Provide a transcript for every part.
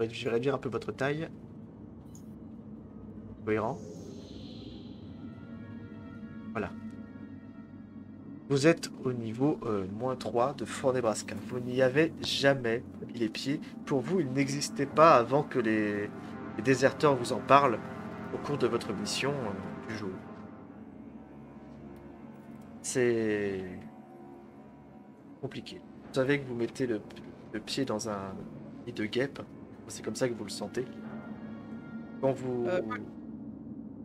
Je vais réduire un peu votre taille. Cohérent. Voilà. Vous êtes au niveau -3 de Fort Nebraska. Vous n'y avez jamais mis les pieds. Pour vous, il n'existait pas avant que les déserteurs vous en parlent au cours de votre mission du jour. C'est compliqué. Vous savez que vous mettez le pied dans un nid de guêpe. C'est comme ça que vous le sentez. Quand vous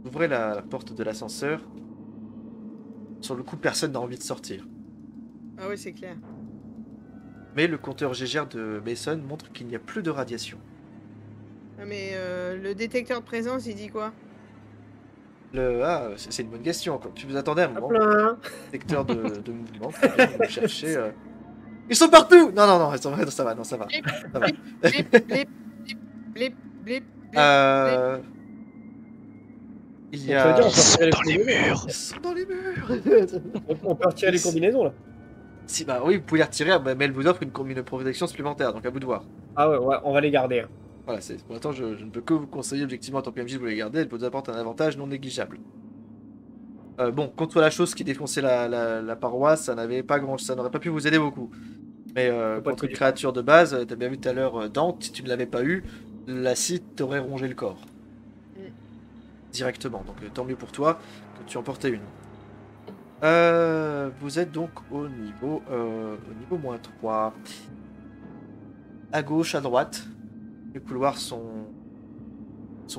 ouvrez la porte de l'ascenseur, sur le coup, personne n'a envie de sortir. Ah oui, c'est clair. Mais le compteur Gégère de Mason montre qu'il n'y a plus de radiation. Ah, mais le détecteur de présence, il dit quoi? C'est une bonne question. Quand tu vous attendais à un moment, détecteur de mouvement, vous cherchez. Ils sont partout. Non, ça va, ça va. Ça va. Blip. Il y a... Ils sont dans les murs. Ils sont dans les murs. On peut retirer les combinaisons là. Si, bah oui, vous pouvez les retirer, mais elle vous offre une protection supplémentaire, donc à vous de voir. Ah ouais, on va les garder. Hein. Voilà, pour l'instant, je ne peux que vous conseiller objectivement en tant que PMJ de vous les garder, elle vous apporte un avantage non négligeable. Bon, contre la chose qui défonçait la paroisse, ça n'aurait pas pu vous aider beaucoup. Mais contre une créature de base, t'as bien vu tout à l'heure Dante, si tu ne l'avais pas eu, l'acide t'aurait rongé le corps. Directement, donc tant mieux pour toi que tu en portais une. Vous êtes donc au niveau -3. À gauche, à droite, les couloirs sont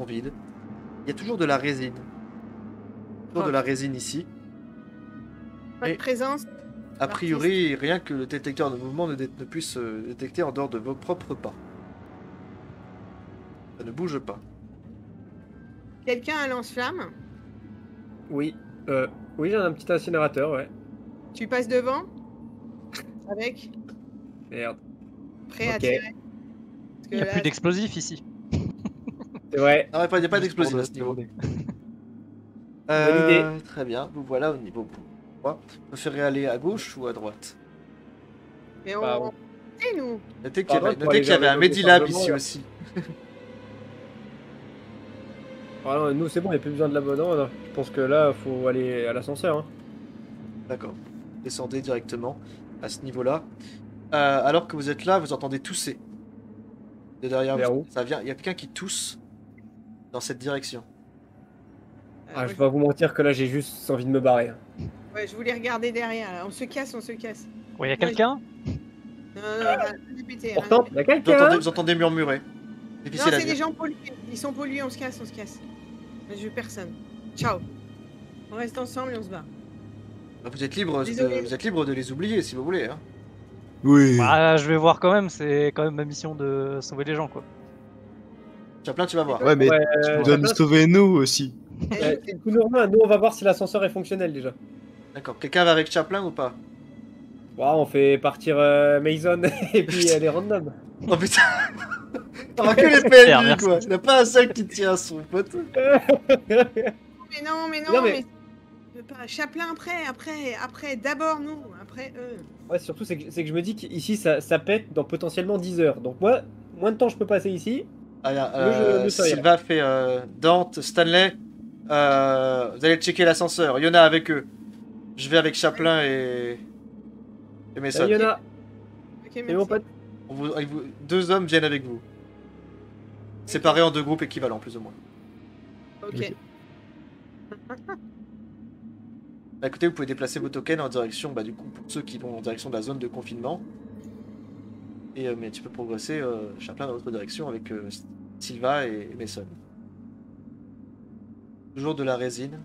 vides. Il y a toujours de la résine. Toujours de la résine ici. Pas de présence. A priori, rien que le détecteur de mouvement ne puisse détecter en dehors de vos propres pas. Ça ne bouge pas. Quelqu'un a un lance-flamme? Oui. Oui, j'ai un petit incinérateur, ouais. Tu passes devant? Avec? Merde. Prêt à tirer? Il n'y a plus d'explosifs ici. C'est vrai. Non, il n'y a pas d'explosif à ce niveau. Bonne idée. Très bien, vous voilà au niveau 3. Vous préférez aller à gauche ou à droite? Mais Bah, et nous? Notez qu'il y avait un Medilab ici aussi. Ah non, nous c'est bon, il n'y a plus besoin de l'abonnement. Je pense que là, faut aller à l'ascenseur. Hein. D'accord. Descendez directement à ce niveau-là. Alors que vous êtes là, vous entendez tousser. De derrière vous. Ça vient. Il y a quelqu'un qui tousse dans cette direction. Je vais pas vous mentir que là, j'ai juste envie de me barrer. Hein. Ouais, je voulais regarder derrière. Là. On se casse. Ouais, il y a quelqu'un? Pourtant, il y a quelqu'un. Vous entendez murmurer. Non, c'est des gens pollués. Ils sont pollués, on se casse. Mais je veux personne. Ciao. On reste ensemble et on se bat. Vous êtes libre de les oublier si vous voulez. Hein. Oui. Bah, je vais voir quand même, c'est quand même ma mission de sauver les gens, quoi. Chaplin, tu vas voir. Ouais, mais tu dois nous sauver nous aussi. C'est tout normal, nous on va voir si l'ascenseur est fonctionnel déjà. D'accord, quelqu'un va avec Chaplin ou pas? On fait partir Mason et puis les random. Oh putain. On a que les PNJ quoi. Il n'y a pas un seul qui tient à son pote. Mais non, mais... Chaplin après, d'abord nous, après eux. Ouais, surtout c'est que je me dis qu'ici ça pète dans potentiellement 10 heures. Donc moi, moins de temps je peux passer ici. Sylvain fait Dante, Stanley, vous allez checker l'ascenseur. Yona avec eux. Je vais avec Chaplin et Mason. Yona. Ok, et mon pote. Deux hommes viennent avec vous. Séparés en deux groupes équivalents, plus ou moins. Ok. Bah, écoutez, vous pouvez déplacer vos tokens en direction, du coup, pour ceux qui vont en direction de la zone de confinement. Et, mais tu peux progresser, Chaplin, dans l'autre direction avec Sylva et Mason. Toujours de la résine.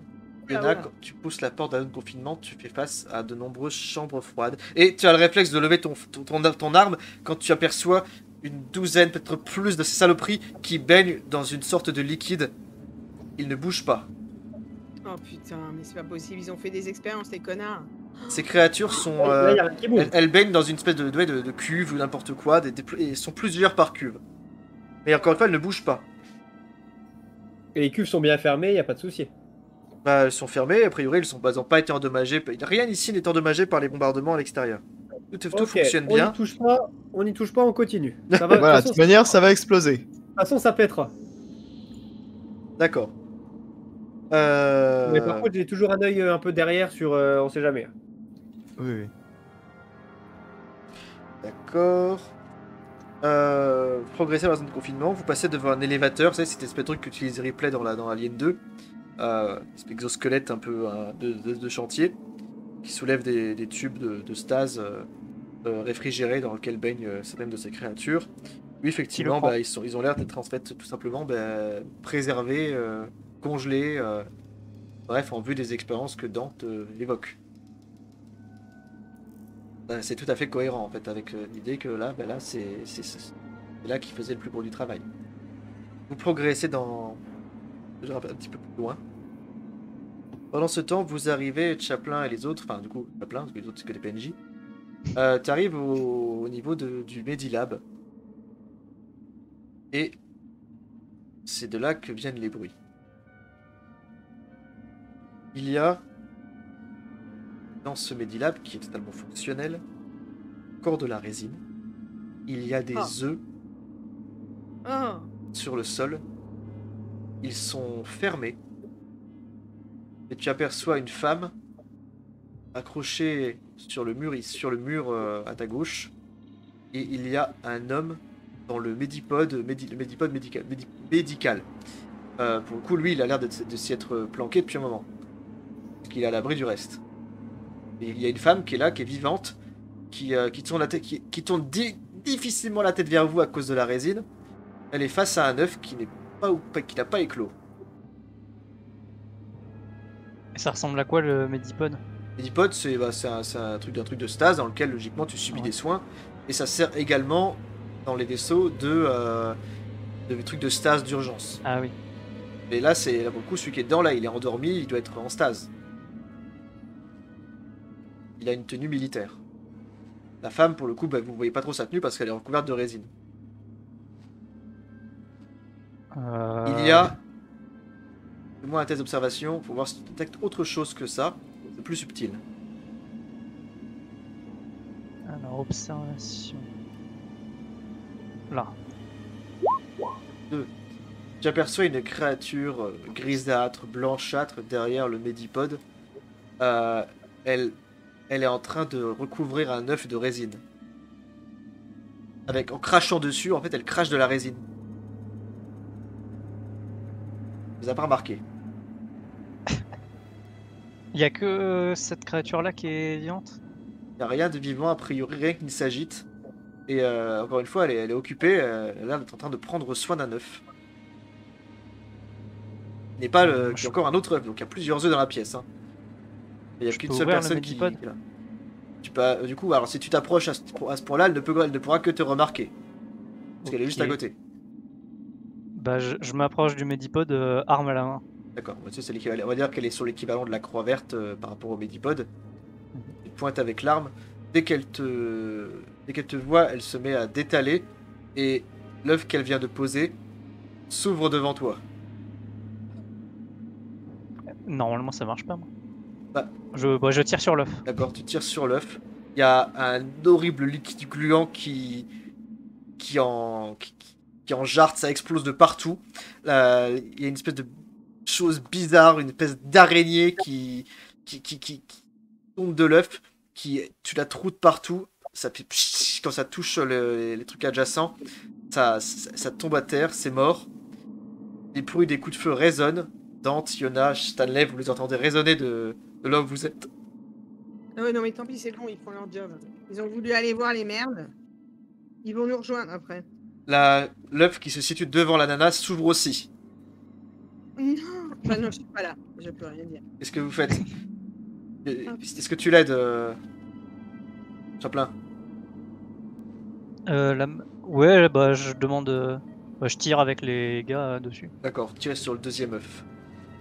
Yona, quand tu pousses la porte de la zone de confinement, tu fais face à de nombreuses chambres froides. Et tu as le réflexe de lever ton arme quand tu aperçois une douzaine, peut-être plus de ces saloperies qui baignent dans une sorte de liquide. Ils ne bougent pas. Oh putain, mais c'est pas possible, ils ont fait des expériences, les connards. Ces créatures sont... elles baignent dans une espèce de cuve ou n'importe quoi, et sont plusieurs par cuve. Mais encore une fois, elles ne bougent pas. Et les cuves sont bien fermées, il n'y a pas de souci. Bah, elles sont fermées, a priori, elles n'ont pas été endommagées. Rien ici n'est endommagé par les bombardements à l'extérieur. Tout fonctionne bien. On n'y touche pas, on continue. Ça va, voilà, de toute manière, ça va exploser. toute façon, ça pètera. D'accord. Mais par contre, j'ai toujours un œil un peu derrière sur. On sait jamais. Oui, oui. D'accord. Progresser dans la zone de confinement, vous passez devant un élévateur, vous savez, cette espèce de truc qu'utilise Ripley dans Alien 2. Cet exosquelette un peu de chantier qui soulève des tubes de stase réfrigérés dans lesquels baignent certaines de ces créatures. Oui, effectivement, prend. bah, ils ont l'air d'être en fait tout simplement préservés, congelés, bref, en vue des expériences que Dante évoque. C'est tout à fait cohérent en fait avec l'idée que là, là c'est là qu'il faisait le plus gros du travail. Vous progressez dans un petit peu plus loin. Pendant ce temps, vous arrivez, Chaplin et les autres, enfin du coup Chaplin, parce que les autres c'est que des PNJ. Tu arrives au niveau du Medilab. Et c'est de là que viennent les bruits. Il y a dans ce Medilab, qui est totalement fonctionnel, encore de la résine. Il y a des œufs sur le sol. Ils sont fermés. Et tu aperçois une femme accrochée sur le mur à ta gauche. Et il y a un homme dans le Medipod médical. Pour le coup, lui, il a l'air de s'y être planqué depuis un moment. Parce qu'il est à l'abri du reste. Et il y a une femme qui est là, qui est vivante, qui tourne la tête, qui tourne difficilement la tête vers vous à cause de la résine. Elle est face à un œuf qui n'a pas éclos. Et ça ressemble à quoi le Medipod? Medipod, c'est un truc de stase dans lequel logiquement tu subis des soins. Et ça sert également dans les vaisseaux de trucs de stase d'urgence. Ah oui. Et là, là pour le coup, celui qui est dedans, là, il est endormi, il doit être en stase. Il a une tenue militaire. La femme, pour le coup, vous voyez pas trop sa tenue parce qu'elle est recouverte de résine. Il y a... Fais-moi un test d'observation pour voir si tu détectes autre chose que ça. C'est plus subtil. Alors, observation. Là. 2. Tu aperçois une créature grisâtre, blanchâtre derrière le Medipod. Elle est en train de recouvrir un œuf de résine. En crachant dessus, en fait, elle crache de la résine. Vous avez pas remarqué. Il y a que cette créature-là qui est vivante? Il n'y a rien de vivant, a priori, rien qui ne s'agite. Et encore une fois, elle est occupée, elle a l'air d'être en train de prendre soin d'un œuf. Il n'est pas il y a encore un autre œuf, donc il y a plusieurs œufs dans la pièce. Hein. Il n'y a qu'une seule personne qui est là. Tu peux, du coup, alors si tu t'approches à ce point-là, elle ne pourra que te remarquer. Parce qu'elle est juste à côté. Bah, je m'approche du Medipod, arme à la main. D'accord, on va dire qu'elle est sur l'équivalent de la croix verte par rapport au Medipod. Elle pointe avec l'arme. Dès qu'elle te voit, elle se met à détaler. Et l'œuf qu'elle vient de poser s'ouvre devant toi. Normalement, ça marche pas, moi. Bah, je tire sur l'œuf. D'accord, tu tires sur l'œuf. Il y a un horrible liquide gluant qui en jarre, ça explose de partout. Il y a une espèce de chose bizarre, une espèce d'araignée qui tombe de l'œuf, tu la troutes partout. Ça fait quand ça touche les trucs adjacents, ça tombe à terre, c'est mort. Les bruits des coups de feu résonnent. Dante, Yona, Stanley, vous les entendez résonner de là où vous êtes. Ah ouais, non, mais tant pis, c'est bon, ils font leur job. Ils ont voulu aller voir les merdes. Ils vont nous rejoindre après. L'œuf qui se situe devant l'ananas s'ouvre aussi. Non, enfin, non, je suis pas là. Je peux rien dire. Qu'est-ce que vous faites? Est-ce que tu l'aides, Chaplin? Ouais, bah je demande. Je tire avec les gars dessus. D'accord, tirez sur le deuxième œuf.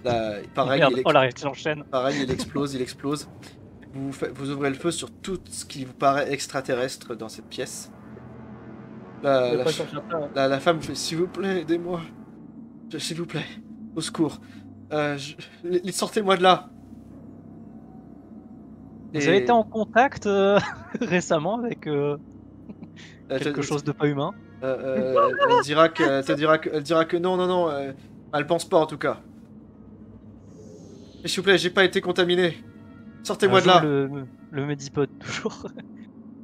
Là, pareil, Merde, oh la j'enchaîne. Pareil, il explose. Vous ouvrez le feu sur tout ce qui vous paraît extraterrestre dans cette pièce. La femme vous fait: s'il vous plaît, aidez-moi. S'il vous plaît, au secours. Sortez-moi de là. Vous avez été en contact récemment avec quelque chose de pas humain? Elle dira que non, non, non. Elle pense pas en tout cas. Mais s'il vous plaît, j'ai pas été contaminé. Sortez-moi de là. Le Medipod, toujours.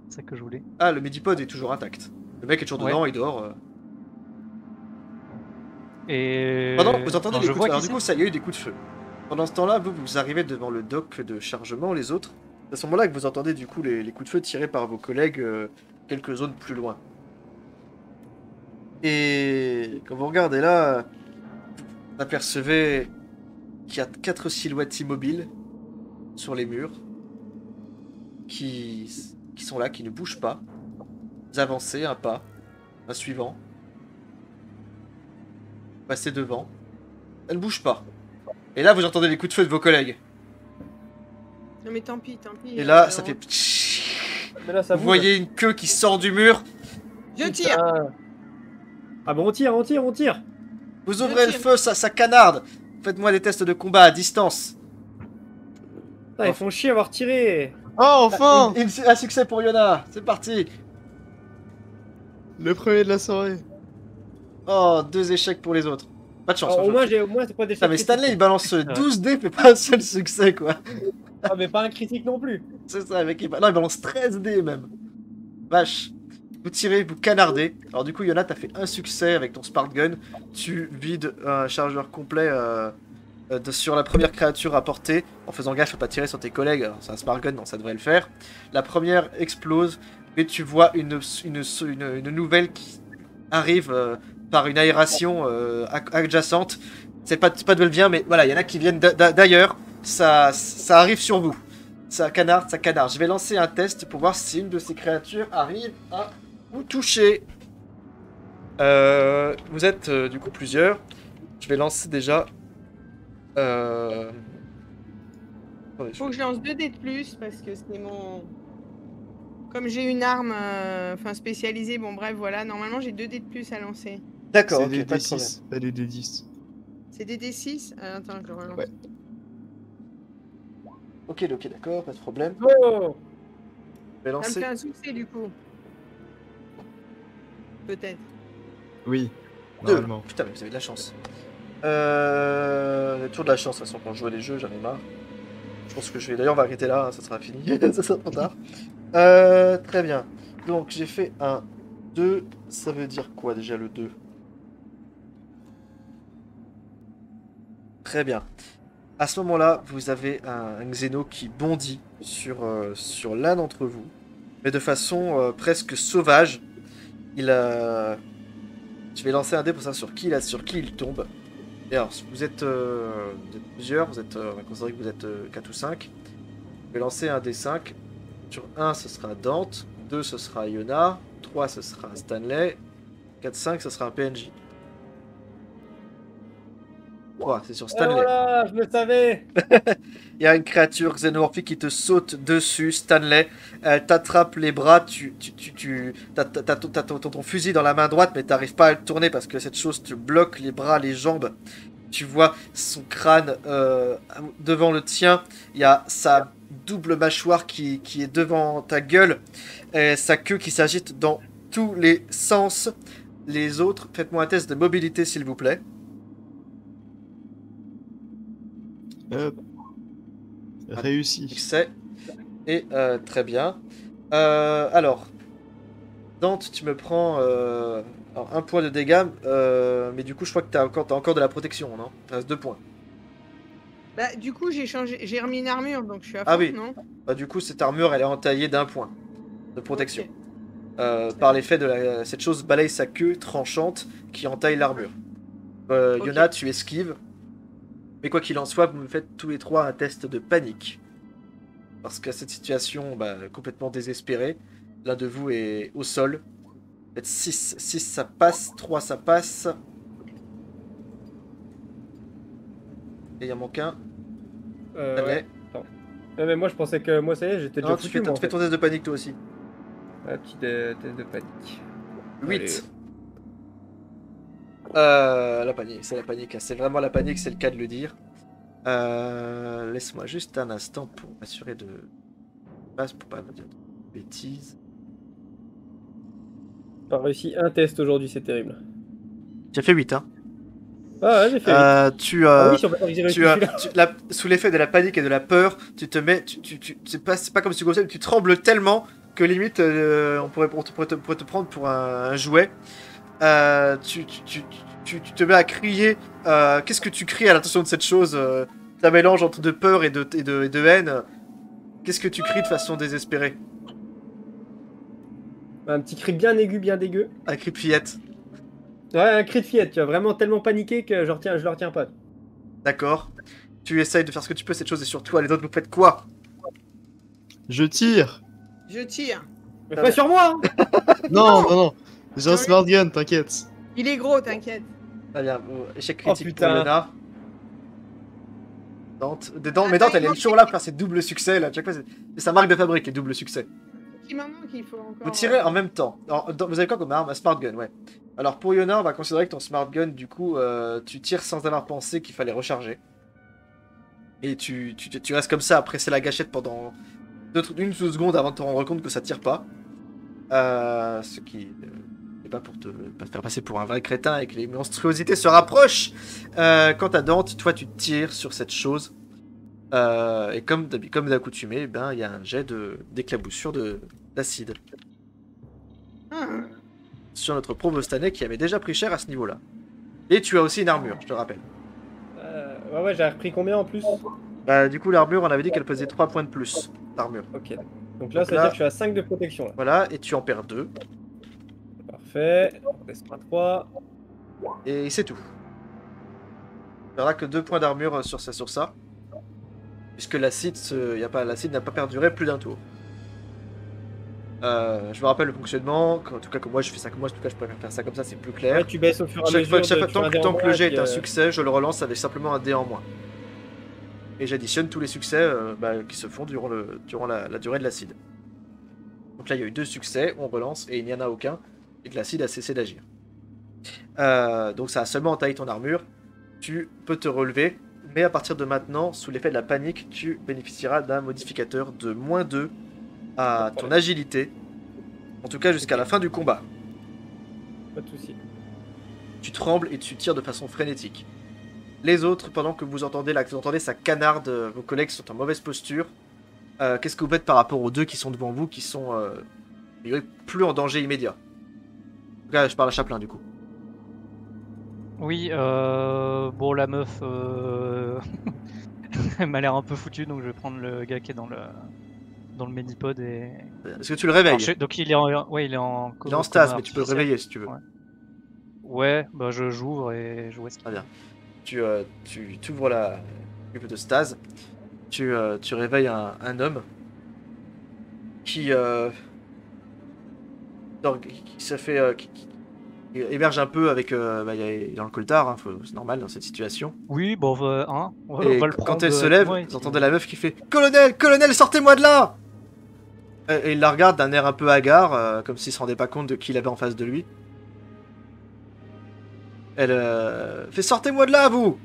C'est ça que je voulais. Ah, le Medipod est toujours intact. Le mec est toujours Ouais. dedans, il dort. Et. Pendant, vous entendez Non, les je coups de vois feu. Alors qui du coup, ça y a eu des coups de feu. Pendant ce temps-là, vous arrivez devant le dock de chargement, les autres. C'est à ce moment-là que vous entendez du coup les coups de feu tirés par vos collègues quelques zones plus loin. Et quand vous regardez là, vous apercevez qu'il y a 4 silhouettes immobiles sur les murs qui sont là, qui ne bougent pas. Vous avancez un pas, un suivant. Vous passez devant. Elles ne bougent pas. Et là, vous entendez les coups de feu de vos collègues. Non mais tant pis. Et là, ça fait... Mais là, ça Vous bouge. voyez une queue qui sort du mur. Je tire. Putain. Ah bon, on tire. Vous ouvrez le feu, ça canarde. Faites-moi des tests de combat à distance. Putain, ils font chier à avoir tiré. Oh, enfin Un succès pour Yona. C'est parti. Le premier de la soirée. Oh, 2 échecs pour les autres. Pas de chance. Alors, pas de au chance. moins, c'est pas des Ah, mais critiques. Stanley, il balance 12 dés, fait pas un seul succès, quoi. Ah, mais pas un critique non plus. C'est ça, mec. Non, il balance 13 dés, même. Vache. Vous tirez, vous canardez. Alors, du coup, Yona, t'as fait un succès avec ton Spark Gun. Tu vides un chargeur complet sur la première créature à portée, en faisant gaffe à pas tirer sur tes collègues. Alors, c'est un Spark Gun, donc ça devrait le faire. La première explose, et tu vois une nouvelle qui arrive par une aération adjacente. C'est pas d'où elle vient, mais voilà, il y en a qui viennent d'ailleurs. Ça arrive sur vous. Ça canarde, ça canarde. Je vais lancer un test pour voir si une de ces créatures arrive à vous toucher. Vous êtes du coup plusieurs. Je vais lancer déjà. Attendez, Faut que je lance 2 dés de plus parce que c'est mon. Comme j'ai une arme spécialisée, bon bref voilà, normalement j'ai 2 dés de plus à lancer. D'accord, C'est ok, des pas de problème. D6, pas des D10. C'est des D6 attends, je relance. Ouais. Ok, d'accord, pas de problème. Oh Je vais Ça me lancer. fait un succès du coup. Peut-être. Oui, 2. normalement. Putain, mais vous avez de la chance. Toujours de la chance, de toute façon, quand je joue à des jeux, j'en ai marre. Je pense que je vais. D'ailleurs, on va arrêter là, hein, ça sera fini. Ça sera trop tard. Très bien. Donc, j'ai fait un 2. Ça veut dire quoi déjà le 2? Très bien. À ce moment-là, vous avez un Xeno qui bondit sur l'un d'entre vous, mais de façon presque sauvage. Je vais lancer un dé pour savoir sur qui il tombe. Et alors, vous êtes plusieurs, on va considérer que vous êtes 4 ou 5. Je vais lancer un D5. Sur 1, ce sera Dante. 2, ce sera Yona. 3, ce sera Stanley. 4, 5, ce sera un PNJ. 3, c'est sur Stanley. Voilà, je le savais. Il y a une créature xénomorphique qui te saute dessus, Stanley. Elle t'attrape les bras, t'as ton fusil dans la main droite, mais t'arrives pas à le tourner parce que cette chose te bloque les bras, les jambes. Tu vois son crâne devant le tien. Il y a sa double mâchoire qui est devant ta gueule. Et sa queue qui s'agite dans tous les sens. Les autres, faites-moi un test de mobilité s'il vous plaît. Réussi. Succès. Et très bien. Alors, Dante, tu me prends alors, 1 point de dégâts, mais du coup, je crois que t'as encore de la protection, non? Il reste 2 points. Bah du coup j'ai remis une armure donc je suis à fond, Ah oui. non? Bah, du coup, cette armure, elle est entaillée d'1 point de protection. Ok. Par l'effet de cette chose balaye sa queue tranchante qui entaille l'armure. Ok. Yona, tu esquives. Mais quoi qu'il en soit, vous me faites tous les 3 un test de panique. Parce qu'à cette situation complètement désespérée, l'un de vous est au sol. Faites 6. 6 ça passe, 3 ça passe. Et il en manque un. Ouais. Ouais, mais moi je pensais que moi ça y est, j'étais déjà Non, tu foutu, moi, en fais fait. ton test de panique toi aussi. Un petit test de panique. 8. La panique, c'est la panique. C'est vraiment la panique, c'est le cas de le dire. Laisse-moi juste un instant pour m'assurer de... Pour pas me dire de bêtises. Pas réussi un test aujourd'hui, c'est terrible. Tu as fait 8, hein. Ah ouais, j'ai fait. Ah oui, si on peut dire que j'ai réussi sous l'effet de la panique et de la peur, tu te mets, c'est pas comme si tu grossais, mais tu trembles tellement que limite on pourrait te prendre pour un jouet. Tu te mets à crier. Qu'est-ce que tu cries à l'intention de cette chose? Un mélange entre de peur et de haine. Qu'est-ce que tu cries de façon désespérée? Un petit cri bien aigu, bien dégueu. Un cri de fillette. Ouais, un cri de fillette, tu vois, vraiment tellement paniqué que je le retiens pas. D'accord. Tu essayes de faire ce que tu peux, cette chose est sur toi. Les autres, vous faites quoi? Je tire. Je tire. Mais pas sur moi hein. Non. J'ai un smart gun, t'inquiète. Il est gros, t'inquiète. Très bien. Échec critique putain. pour Léonard. Mais Dante, elle est toujours là pour faire ses doubles succès. Là. Chaque fois, c'est sa marque de fabrique, les doubles succès. Petit moment qu'il faut encore. Vous tirez en même temps. Alors, vous avez quoi comme arme? Un smart gun, ouais. Alors pour Yona, on va considérer que ton smart gun, du coup, tu tires sans avoir pensé qu'il fallait recharger. Et tu restes comme ça à presser la gâchette pendant une seconde avant de te rendre compte que ça tire pas. Ce qui n'est pas pour te faire passer pour un vrai crétin et que les monstruosités se rapprochent. Quant à Dante, toi tu tires sur cette chose. Et comme d'accoutumé, ben, il y a un jet d'éclaboussure d'acide. Sur notre pauvre Stanley qui avait déjà pris cher à ce niveau-là. Et tu as aussi une armure, je te rappelle. Ouais, j'ai repris combien en plus? Bah, du coup, l'armure, on avait dit qu'elle pesait 3 points de plus. L'armure. Ok. Donc là, ça veut dire que je suis à 5 de protection. Là. Voilà, et tu en perds 2. Parfait. On restera 3. Et c'est tout. Tu n'auras que 2 points d'armure sur ça. Puisque l'acide n'a pas perduré plus d'un tour. Je me rappelle le fonctionnement. En tout cas, comme moi je fais ça comme moi, en tout cas, je préfère faire ça comme ça, c'est plus clair. Ouais, tu baisses au fur et à mesure. Tant que le jet est un succès, je le relance avec simplement un dé en moins. Et j'additionne tous les succès qui se font durant la durée de l'acide. Donc là, il y a eu 2 succès, on relance et il n'y en a aucun, et que l'acide a cessé d'agir. Donc ça a seulement entaillé ton armure. Tu peux te relever, mais à partir de maintenant, sous l'effet de la panique, tu bénéficieras d'un modificateur de -2 à ton agilité. En tout cas, jusqu'à la fin du combat. Pas de soucis. Tu trembles et tu tires de façon frénétique. Les autres, pendant que vous entendez sa canarde, vos collègues sont en mauvaise posture. Qu'est-ce que vous faites par rapport aux 2 qui sont devant vous, qui sont plus en danger immédiat? En tout cas, je parle à Chaplin du coup. Oui, bon, la meuf, elle m'a l'air un peu foutue, donc je vais prendre le gars qui est dans le Medipod et... Est-ce que tu le réveilles? Donc il est en il est en stase, mais tu peux le réveiller si tu veux. Ouais, bah j'ouvre et je vois ce qu'il y a. Tu ouvres la cuve de stase. Tu réveilles un homme qui se fait... qui émerge un peu avec... il est dans le coltard, hein, c'est normal dans cette situation. Oui, bon, on va Et le prendre. Quand elle se lève, vous entendez la meuf qui fait « Colonel, sortez-moi de là !» Et il la regarde d'un air un peu hagard, comme s'il se rendait pas compte de qui il avait en face de lui. Elle fait « Sortez-moi de là, vous !»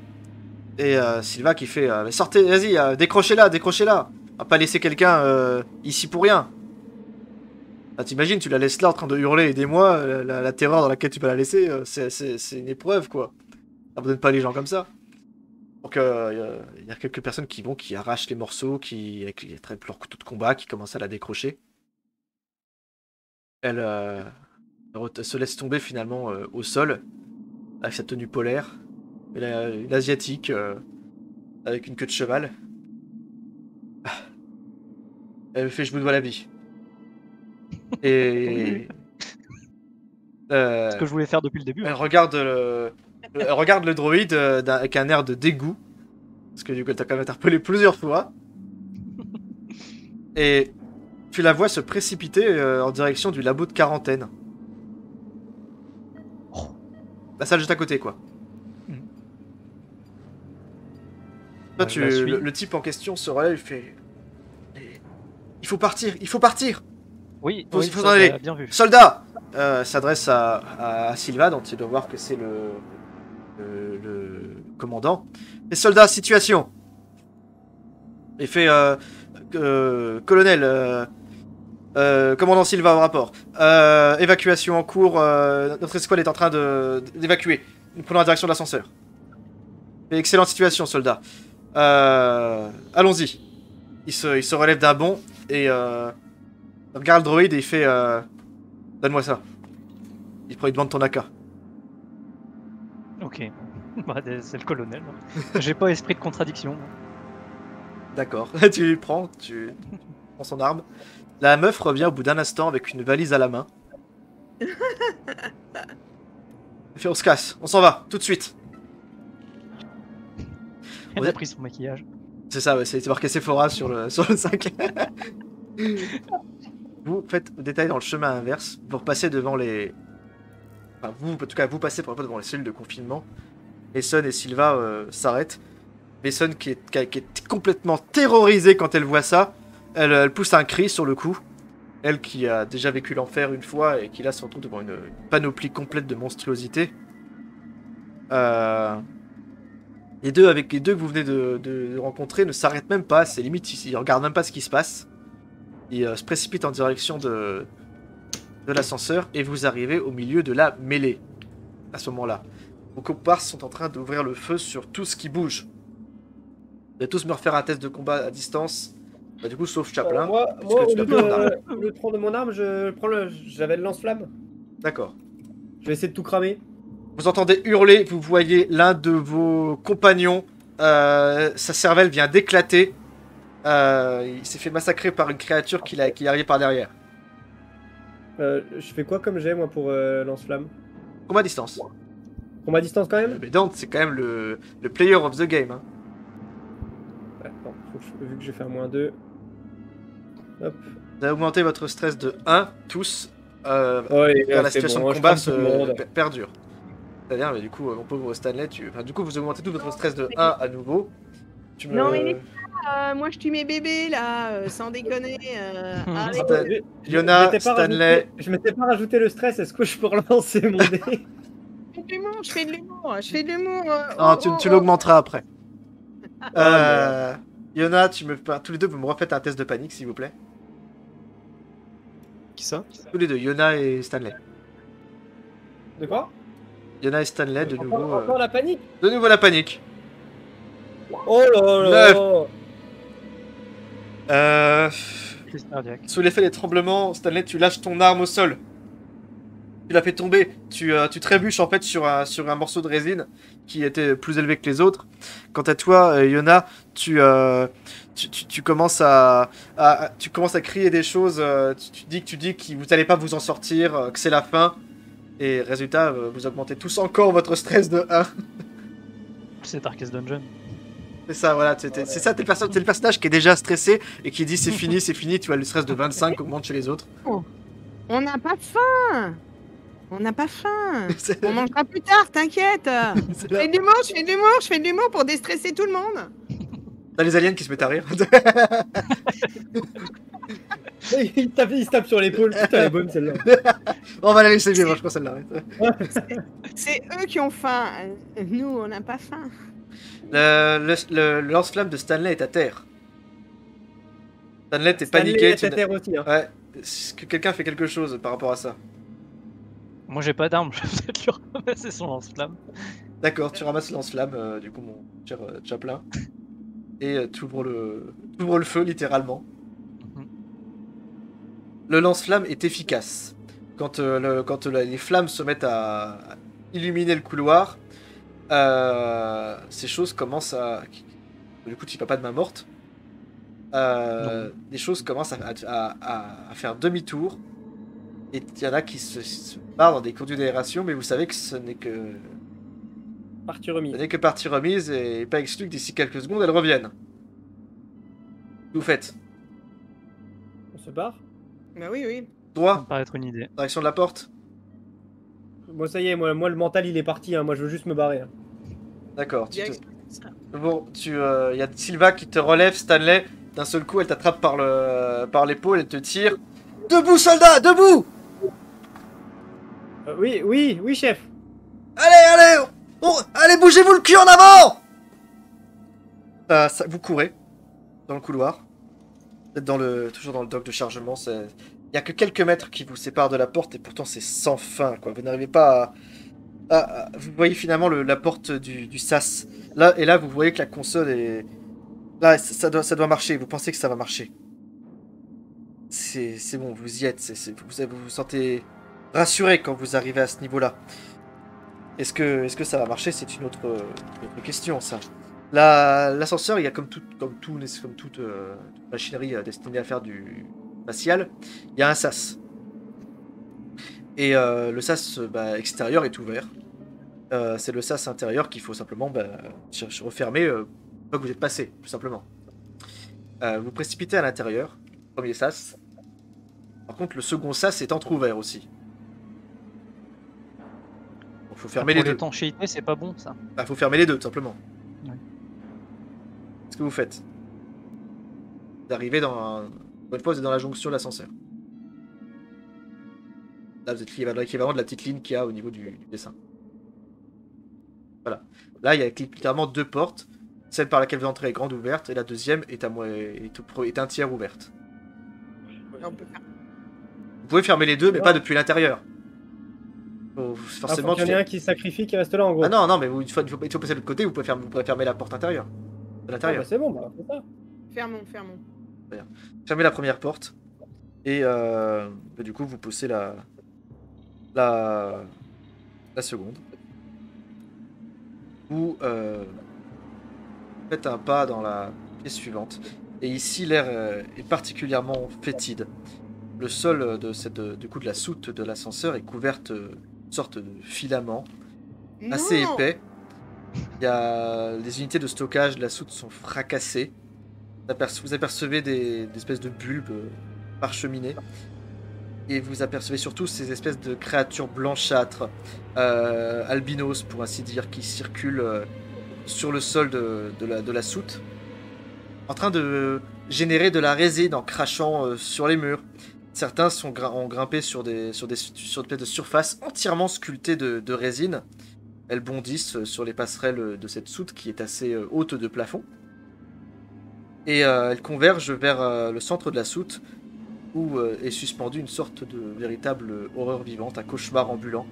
Et Sylva qui fait « Sortez, vas-y, décrochez-la ! On va pas laisser quelqu'un ici pour rien !» Ah, t'imagines, tu la laisses là en train de hurler « Aidez-moi !» la terreur dans laquelle tu peux la laisser, c'est une épreuve, quoi. Abandonne pas les gens comme ça. Donc il y a quelques personnes qui arrachent les morceaux, qui attrapent leur couteau de combat, qui commencent à la décrocher. Elle se laisse tomber finalement au sol, avec sa tenue polaire. Une asiatique avec une queue de cheval. Elle me fait « Je vous dois la vie ». Et... ce que je voulais faire depuis le début. Elle regarde le droïde avec un air de dégoût. Parce que du coup, elle t'a quand même interpellé plusieurs fois. Et tu la vois se précipiter en direction du labo de quarantaine. La salle juste à côté, quoi. Toi, le type en question se relève et fait... Il faut partir. Oui, il faut s'en aller. Bien vu. Soldat s'adresse à Sylva, dont il doit voir que c'est le commandant. Les soldats, situation. Il fait colonel, Commandant Silva au rapport. Évacuation en cours. Notre escouade est en train d'évacuer. Nous prenons la direction de l'ascenseur. Excellente situation, soldat. Allons-y. Il se relève d'un bond et regarde le droïde et il fait donne-moi ça. Il demande ton AK. Ok. Bah, c'est le colonel. J'ai pas esprit de contradiction. D'accord. Tu lui prends, tu prends son arme. La meuf revient au bout d'un instant avec une valise à la main. Elle fait on se casse, on s'en va, tout de suite. Elle a pris son maquillage. C'est ça, ouais, c'est marqué Sephora sur le sac. Vous faites détail dans le chemin inverse pour passer devant les... Enfin, vous, en tout cas, vous passez pour devant les cellules de confinement. Mason et Silva s'arrêtent. Mason qui est complètement terrorisée quand elle voit ça. Elle pousse un cri sur le coup. Elle qui a déjà vécu l'enfer une fois et qui là se retrouve devant une panoplie complète de monstruosités. Les deux que vous venez de rencontrer ne s'arrêtent même pas. C'est limite, ils regardent même pas ce qui se passe. Ils se précipitent en direction de l'ascenseur et vous arrivez au milieu de la mêlée. À ce moment-là, vos comparses sont en train d'ouvrir le feu sur tout ce qui bouge. Vous allez tous me refaire un test de combat à distance. Bah, du coup, sauf Chaplin. Moi puisque au tu lieu dois prendre l'arme. de prendre mon arme, j'avais le lance-flamme. D'accord. Je vais essayer de tout cramer. Vous entendez hurler, vous voyez l'un de vos compagnons, sa cervelle vient d'éclater. Il s'est fait massacrer par une créature qui est arrivée par derrière. Je fais quoi comme j'ai moi pour lance-flamme? Combat à distance. Combat à distance quand même? Mais Dante, c'est quand même le player of the game. Hein. Ouais, bon, vu que j'ai fait un -2. Hop. Vous avez augmenté votre stress de 1, tous, Ouais, car la c'est situation bon, de je combat crame tout le monde. perdure. C'est-à-dire, mais du coup, mon pauvre Stanley, du coup, vous augmentez tout votre stress de 1 à nouveau. Non, mais moi je tue mes bébés là, sans déconner. Allez. Yona, Stanley... Je m'étais pas rajouté le stress, est-ce que je peux relancer mon dé? Je fais de l'humour. Non, tu l'augmenteras après. Yona, tous les deux, vous me refaites un test de panique, s'il vous plaît. Qui ça? Tous les deux, Yona et Stanley. De quoi? Yona et Stanley, de nouveau... Encore la panique? De nouveau la panique. Oh là là! Crise cardiaque. Sous l'effet des tremblements, Stanley, tu lâches ton arme au sol. Tu la fais tomber. Tu trébuches en fait sur un morceau de résine qui était plus élevé que les autres. Quant à toi, Yona, tu commences à crier des choses. Tu dis que vous n'allez pas vous en sortir, que c'est la fin. Et résultat, vous augmentez tous encore votre stress de 1. C'est Darkest Dungeon. C'est ça, voilà. C'est ça, t'es le personnage qui est déjà stressé et qui dit c'est fini. Tu vois, le stress de 25 augmente chez les autres. On n'a pas faim. On mangera plus tard, t'inquiète. Je fais de l'humour pour déstresser tout le monde. T'as les aliens qui se mettent à rire. Il se tape sur l'épaule, putain, elle est bonne celle-là. On va la laisser vivre, je crois celle-là. C'est eux qui ont faim. Nous, on n'a pas faim. Le lance-flamme de Stanley est à terre. Stanley, t'es paniqué. Est à terre aussi, hein. Ouais. Est-ce que quelqu'un fait quelque chose par rapport à ça? Moi j'ai pas d'arme, je vais peut-être lui ramasser son lance-flamme. D'accord, tu ramasses le lance-flamme, du coup, mon cher Chaplin. Et tu ouvres le feu, littéralement. Le lance-flamme est efficace. Quand les flammes se mettent à illuminer le couloir, ces choses commencent à... Du coup, tu fais pas de main morte. Les choses commencent à faire demi-tour. Et il y en a qui se barrent dans des conduits d'aération, mais vous savez que ce n'est que... Partie remise. Ce n'est que partie remise, et pas exclu que d'ici quelques secondes, elles reviennent. Vous faites On se barre? Bah oui. Ça me droit, paraît être une idée. direction de la porte. Bon, ça y est, moi le mental il est parti, hein. Moi je veux juste me barrer. Hein. D'accord. Direct. Bon, y a Silva qui te relève, Stanley. D'un seul coup, elle t'attrape par l'épaule, elle te tire. Debout, soldat, debout! Oui, chef. Allez, allez, bougez-vous le cul en avant! Vous courez dans le couloir. Vous êtes toujours dans le dock de chargement. Il y a que quelques mètres qui vous séparent de la porte et pourtant c'est sans fin, quoi. Vous n'arrivez pas vous voyez finalement la porte du sas. Là, et là, vous voyez que la console est... Là, ça doit marcher. Vous pensez que ça va marcher. C'est bon, vous y êtes. Vous vous sentez rassuré quand vous arrivez à ce niveau-là. Est-ce que ça va marcher? C'est une autre question, ça. L'ascenseur, il y a comme toute machinerie destinée à faire du spatial, il y a un sas. Et le sas extérieur est ouvert. C'est le sas intérieur qu'il faut simplement refermer une fois que vous êtes passé, tout simplement. Vous précipitez à l'intérieur, premier sas. Par contre, le second sas est entrouvert aussi. Il faut fermer les deux. L'étanchéité, c'est pas bon ça. Il faut fermer les deux, tout simplement. Ouais. Qu'est-ce que vous faites? Vous arrivez dans une fois, vous êtes dans la jonction de l'ascenseur. Là, vous êtes l'équivalent de la petite ligne qu'il y a au niveau du dessin. Voilà. Là, il y a littéralement deux portes. Celle par laquelle vous entrez est grande ouverte et la deuxième est un tiers ouverte. Vous pouvez fermer les deux, mais pas depuis l'intérieur. Forcément, il y en a un qui sacrifie, qui reste là en gros. Ah non, mais il faut passer de l'autre côté, vous pouvez fermer la porte intérieure. De l'intérieur. C'est bon, c'est ça. Fermons. Fermez la première porte. Et du coup, vous poussez la seconde. Vous faites un pas dans la pièce suivante. Et ici, l'air est particulièrement fétide. Le sol de la soute de l'ascenseur est couverte d'une sorte de filament assez épais. Il y a les unités de stockage de la soute sont fracassées. Vous apercevez des espèces de bulbes parcheminés. Et vous apercevez surtout ces espèces de créatures blanchâtres, albinos pour ainsi dire, qui circulent sur le sol de la soute, en train de générer de la résine en crachant sur les murs. Certains ont grimpé sur des espèces de surface entièrement sculptées de résine. Elles bondissent sur les passerelles de cette soute qui est assez haute de plafond. Et elles convergent vers le centre de la soute, où est suspendue une sorte de véritable horreur vivante, un cauchemar ambulant.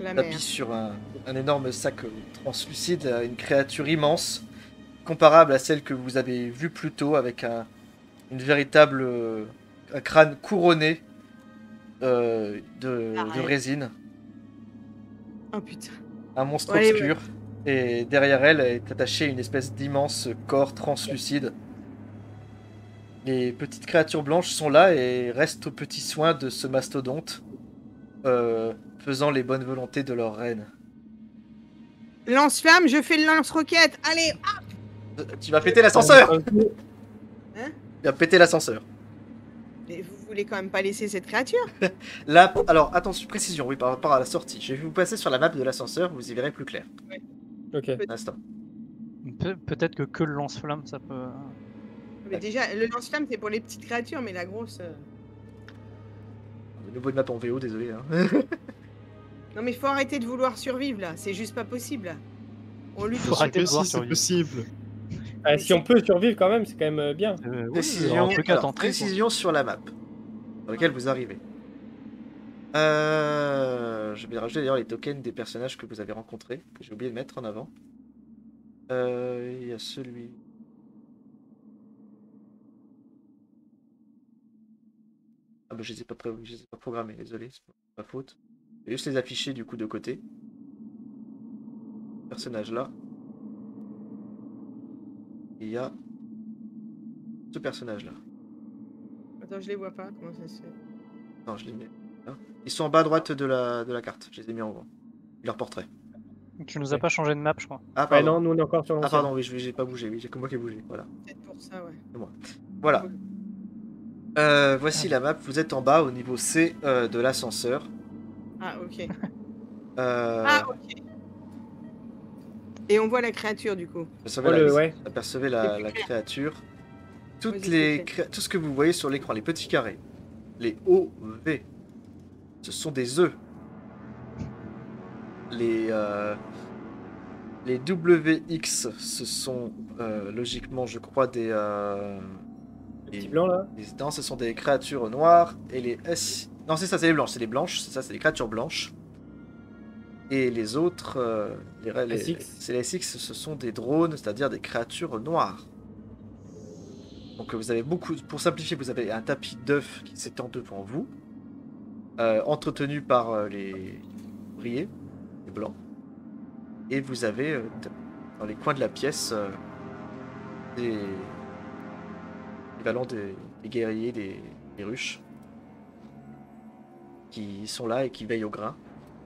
Tapis sur un énorme sac translucide, une créature immense, comparable à celle que vous avez vue plus tôt, avec un crâne couronné de résine. Oh putain. Un monstre obscur. Ouais. Et derrière elle est attachée une espèce d'immense corps translucide. Les petites créatures blanches sont là et restent aux petits soins de ce mastodonte, faisant les bonnes volontés de leur reine. Lance-flamme, je fais le lance-roquette. Allez, hop. Tu vas péter l'ascenseur. Hein? Tu vas péter l'ascenseur. Mais vous voulez quand même pas laisser cette créature? Là, alors attention, précision, oui, par rapport à la sortie. Je vais vous passer sur la map de l'ascenseur, vous y verrez plus clair. Ouais. Ok. Un instant. Peut-être que le lance-flamme, ça peut... Mais déjà, le lance-flamme, c'est pour les petites créatures, mais la grosse... Le nouveau de map en VO, désolé. Hein. Non mais faut arrêter de vouloir survivre, là. C'est juste pas possible, là. On lutte. Faut arrêter de vouloir c'est possible. Si on peut survivre quand même, c'est quand même bien. Précision sur la map dans laquelle vous arrivez. Je vais rajouter d'ailleurs les tokens des personnages que vous avez rencontrés, que j'ai oublié de mettre en avant. Il y a celui... Ah bah je les ai pas programmés, désolé, c'est pas ma faute. Je vais juste les afficher du coup de côté. Personnage là. Il y a ce personnage là. Attends, je les vois pas, comment ça se fait? Non, je les mets là. Ils sont en bas à droite de la carte, je les ai mis en gros. Leur portrait. Tu nous as pas changé de map, je crois. Ah pardon. Non, nous on est encore sur l'ancien. Ah pardon, oui, j'ai pas bougé, oui, j'ai que moi qui ai bougé, voilà. Peut-être pour ça, ouais. C'est moi. Voilà. Voici la map, vous êtes en bas au niveau C de l'ascenseur. Ah ok. Ah ok. Et on voit la créature du coup. Apercevez la créature. Tout ce que vous voyez sur l'écran, les petits carrés, les OV, ce sont des œufs. Les WX, ce sont logiquement, je crois, des Les petits blancs là. Non, ce sont des créatures noires et les S. Non, c'est ça, c'est les blanches. C'est les blanches, c'est ça, c'est les créatures blanches. Et les autres, c'est les SX, ce sont des drones, c'est-à-dire des créatures noires. Donc vous avez beaucoup, pour simplifier, vous avez un tapis d'œufs qui s'étend devant vous, entretenu par les ouvriers, les blancs. Et vous avez dans les coins de la pièce des équivalents des guerriers, des ruches, qui sont là et qui veillent au grain.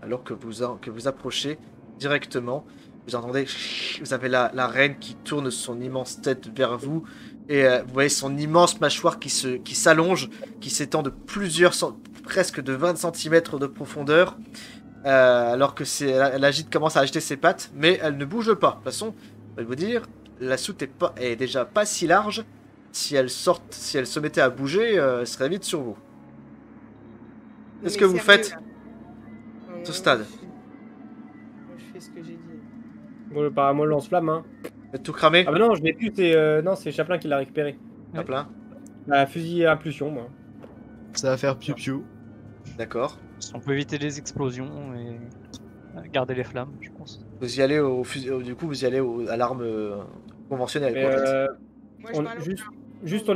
Alors que vous approchez directement, vous entendez, vous avez la reine qui tourne son immense tête vers vous, et vous voyez son immense mâchoire qui s'allonge, qui s'étend de presque de 20 cm de profondeur, alors que elle commence à agiter ses pattes, mais elle ne bouge pas. De toute façon, je vais vous dire, la soute est déjà pas si large. Si elle se mettait à bouger, elle serait vite sur vous. Qu'est-ce que vous faites à ce stade? Moi, je fais ce que j'ai dit. Bon, apparemment, le lance-flamme. Hein. Vous êtes tout cramé? Ah bah non, je l'ai plus, non, c'est Chaplin qui l'a récupéré. À plein. Bah, fusil à impulsion, moi. Ça va faire piou-piou. D'accord. On peut éviter les explosions et garder les flammes, je pense. Vous y allez du coup, vous y allez à l'arme conventionnelle. Mais, Moi, je parle juste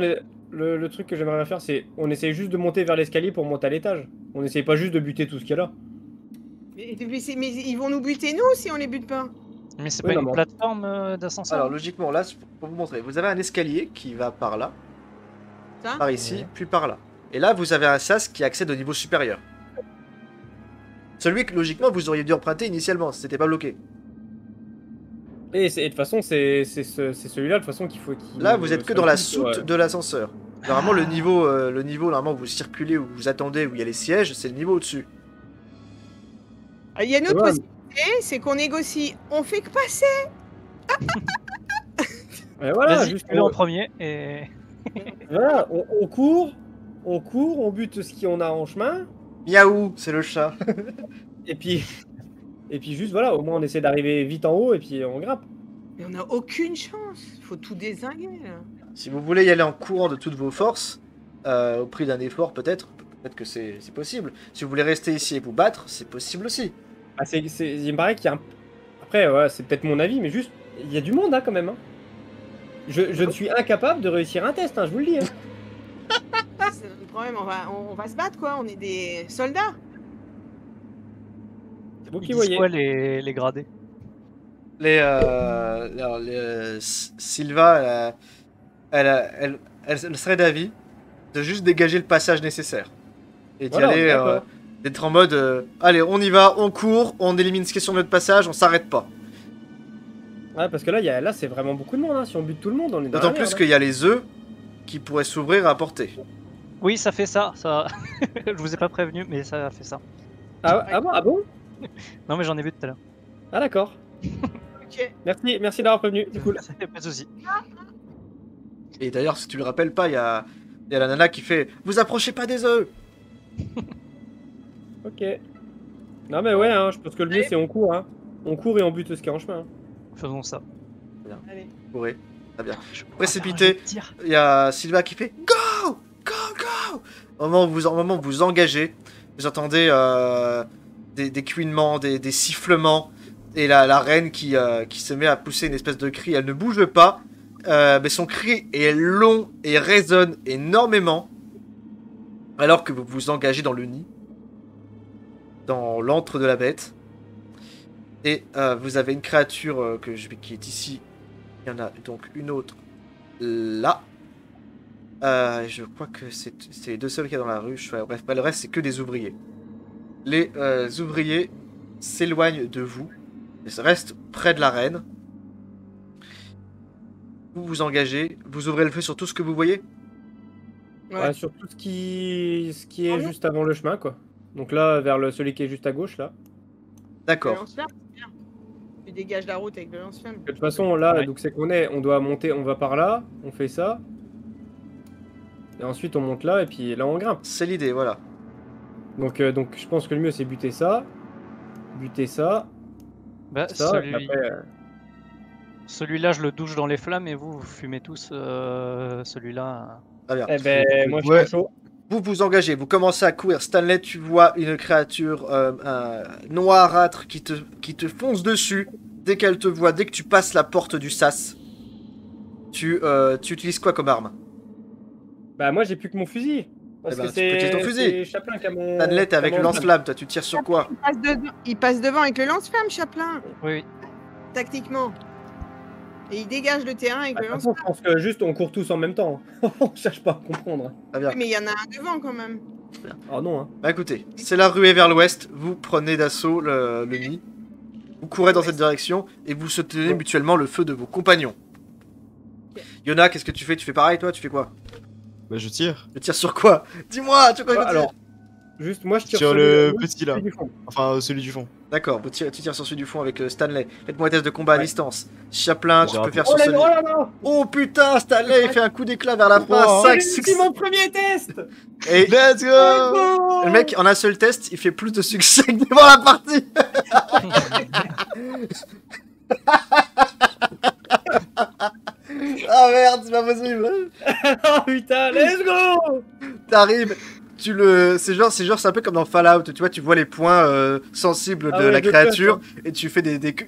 le truc que j'aimerais faire, c'est on essaye juste de monter vers l'escalier pour monter à l'étage. On essaye pas juste de buter tout ce qu'il y a là. mais ils vont nous buter nous si on les bute pas. Mais c'est Oui, pas non, une mais- plateforme d'ascenseur? Alors logiquement, là, pour vous montrer, vous avez un escalier qui va par là, Ça par ici, Ouais. puis par là. Et là, vous avez un sas qui accède au niveau supérieur. Celui que logiquement vous auriez dû emprunter initialement, si c'était pas bloqué. Et de toute façon, c'est celui-là, de toute façon, qu'il faut. Là, vous êtes que dans la soute. soute de l'ascenseur. Normalement, le niveau, normalement, où vous circulez, où vous attendez, où il y a les sièges, c'est le niveau au-dessus. Il y a une autre Ouais. possibilité, c'est qu'on négocie. On fait que passer. Et voilà, Vas-y, juste fais-le en premier et... voilà, on court, on bute ce qu'on a en chemin, Miaou, c'est le chat. et puis juste voilà, au moins on essaie d'arriver vite en haut et puis on grimpe. Mais on n'a aucune chance. Faut tout dézinguer là. Si vous voulez y aller en courant de toutes vos forces, au prix d'un effort peut-être que c'est possible. Si vous voulez rester ici et vous battre, c'est possible aussi. Ah, il me paraît qu'il y a un... Après, ouais, c'est peut-être mon avis, mais juste, il y a du monde hein, quand même. Hein. Je ne suis incapable de réussir un test, hein, je vous le dis. Hein. C'est notre problème. On va se battre quoi. On est des soldats. C'est vous Ils qui disent voyez. quoi les gradés? Sylva, elle serait d'avis de juste dégager le passage nécessaire. Et d'y Voilà, aller, d'accord. d'être en mode allez, on y va, on court, on élimine ce qui est sur notre passage, on s'arrête pas. Ouais, parce que là, c'est vraiment beaucoup de monde. Hein. Si on bute tout le monde, on est dans D'autant la plus merde, qu'il y a les œufs qui pourraient s'ouvrir à portée. Oui, ça fait ça. Je vous ai pas prévenu, mais ça fait ça. hein. Ah bon Non, mais j'en ai vu tout à l'heure. Ah d'accord. Ok. Merci d'avoir prévenu, c'est cool. Pas de soucis. Et d'ailleurs, si tu le rappelles pas, il y a la nana qui fait vous approchez pas des œufs. Ok. Non mais ouais, hein, je pense que le mieux c'est on court. Hein. On court et on bute ce qui est en chemin. Hein. Faisons ça. Allez. Oui, très bien. Je crois Précipité. pas, je tire. Il y a Sylva qui fait go, go, go. Au moment où vous engagez, vous entendez des couinements, des sifflements, et la reine qui se met à pousser une espèce de cri. Elle ne bouge pas, mais son cri est long et résonne énormément, alors que vous vous engagez dans le nid, dans l'antre de la bête. Et vous avez une créature qui est ici. Il y en a donc une autre là. Je crois que c'est les deux seuls qu'il y a dans la ruche. Bref, le reste c'est que des ouvriers. Les ouvriers s'éloignent de vous. Ils restent près de la reine. Vous vous engagez. Vous ouvrez le feu sur tout ce que vous voyez. Ouais. Sur tout ce qui est juste avant le chemin quoi. Donc là vers celui qui est juste à gauche là. D'accord. Lance-flamme, c'est bien. Tu dégages la route avec le lance-flamme. De toute façon là Ouais. donc c'est on doit monter, on va par là, on fait ça. Et ensuite on monte là et puis là on grimpe. C'est l'idée, voilà. Donc je pense que le mieux c'est buter ça. Buter ça. Bah, Ça, et puis celui... après, Celui-là, je le douche dans les flammes et vous fumez tous celui-là. Très bien. Eh ben, moi je Ouais. suis chaud. Vous vous engagez, vous commencez à courir. Stanley, tu vois une créature noirâtre qui te fonce dessus. Dès qu'elle te voit, dès que tu passes la porte du sas, tu utilises quoi comme arme? Bah, moi j'ai plus que mon fusil. Parce Eh ben, que tu peux utiliser ton c'est fusil. Chaplin qui a mon. Stanley, t'es avec qui a le mon lance-flamme, toi tu tires sur quoi? Il passe devant avec le lance-flamme, Chaplin, Oui, tactiquement. Et il dégage le terrain avec Ah, de le toute façon, lance-flamme. je pense que juste on court tous en même temps. On cherche pas à comprendre. Très bien. Oui, mais il y en a un devant quand même. Oh non, hein. Bah écoutez, c'est la ruée vers l'ouest, vous prenez d'assaut le nid, vous courez dans cette direction et vous soutenez mutuellement le feu de vos compagnons. Yona, qu'est-ce que tu fais? Tu fais pareil toi? Tu fais quoi? Bah, je tire. Tu tires sur quoi? Dis-moi, tu vois quoi je veux dire? Alors, juste moi je tire Sur sur le oui, petit, là. celui du fond. Enfin, celui du fond. D'accord, tu tires sur celui du fond avec Stanley. Faites-moi un test de combat à Ouais. distance. Chaplin, tu J'ai peux raté. faire Oh sur là celui... là là là. Oh putain, Stanley il fait un coup d'éclat vers la fin, Oh, 5 J'ai réussi succès. mon premier test. Et Let's go! le mec, en un seul test, il fait plus de succès que devant la partie. Ah merde, c'est pas possible. Oh putain, let's go. T'arrives, c'est genre, c'est un peu comme dans Fallout, tu vois, tu vois les points sensibles Ah de ouais, la je créature et tu fais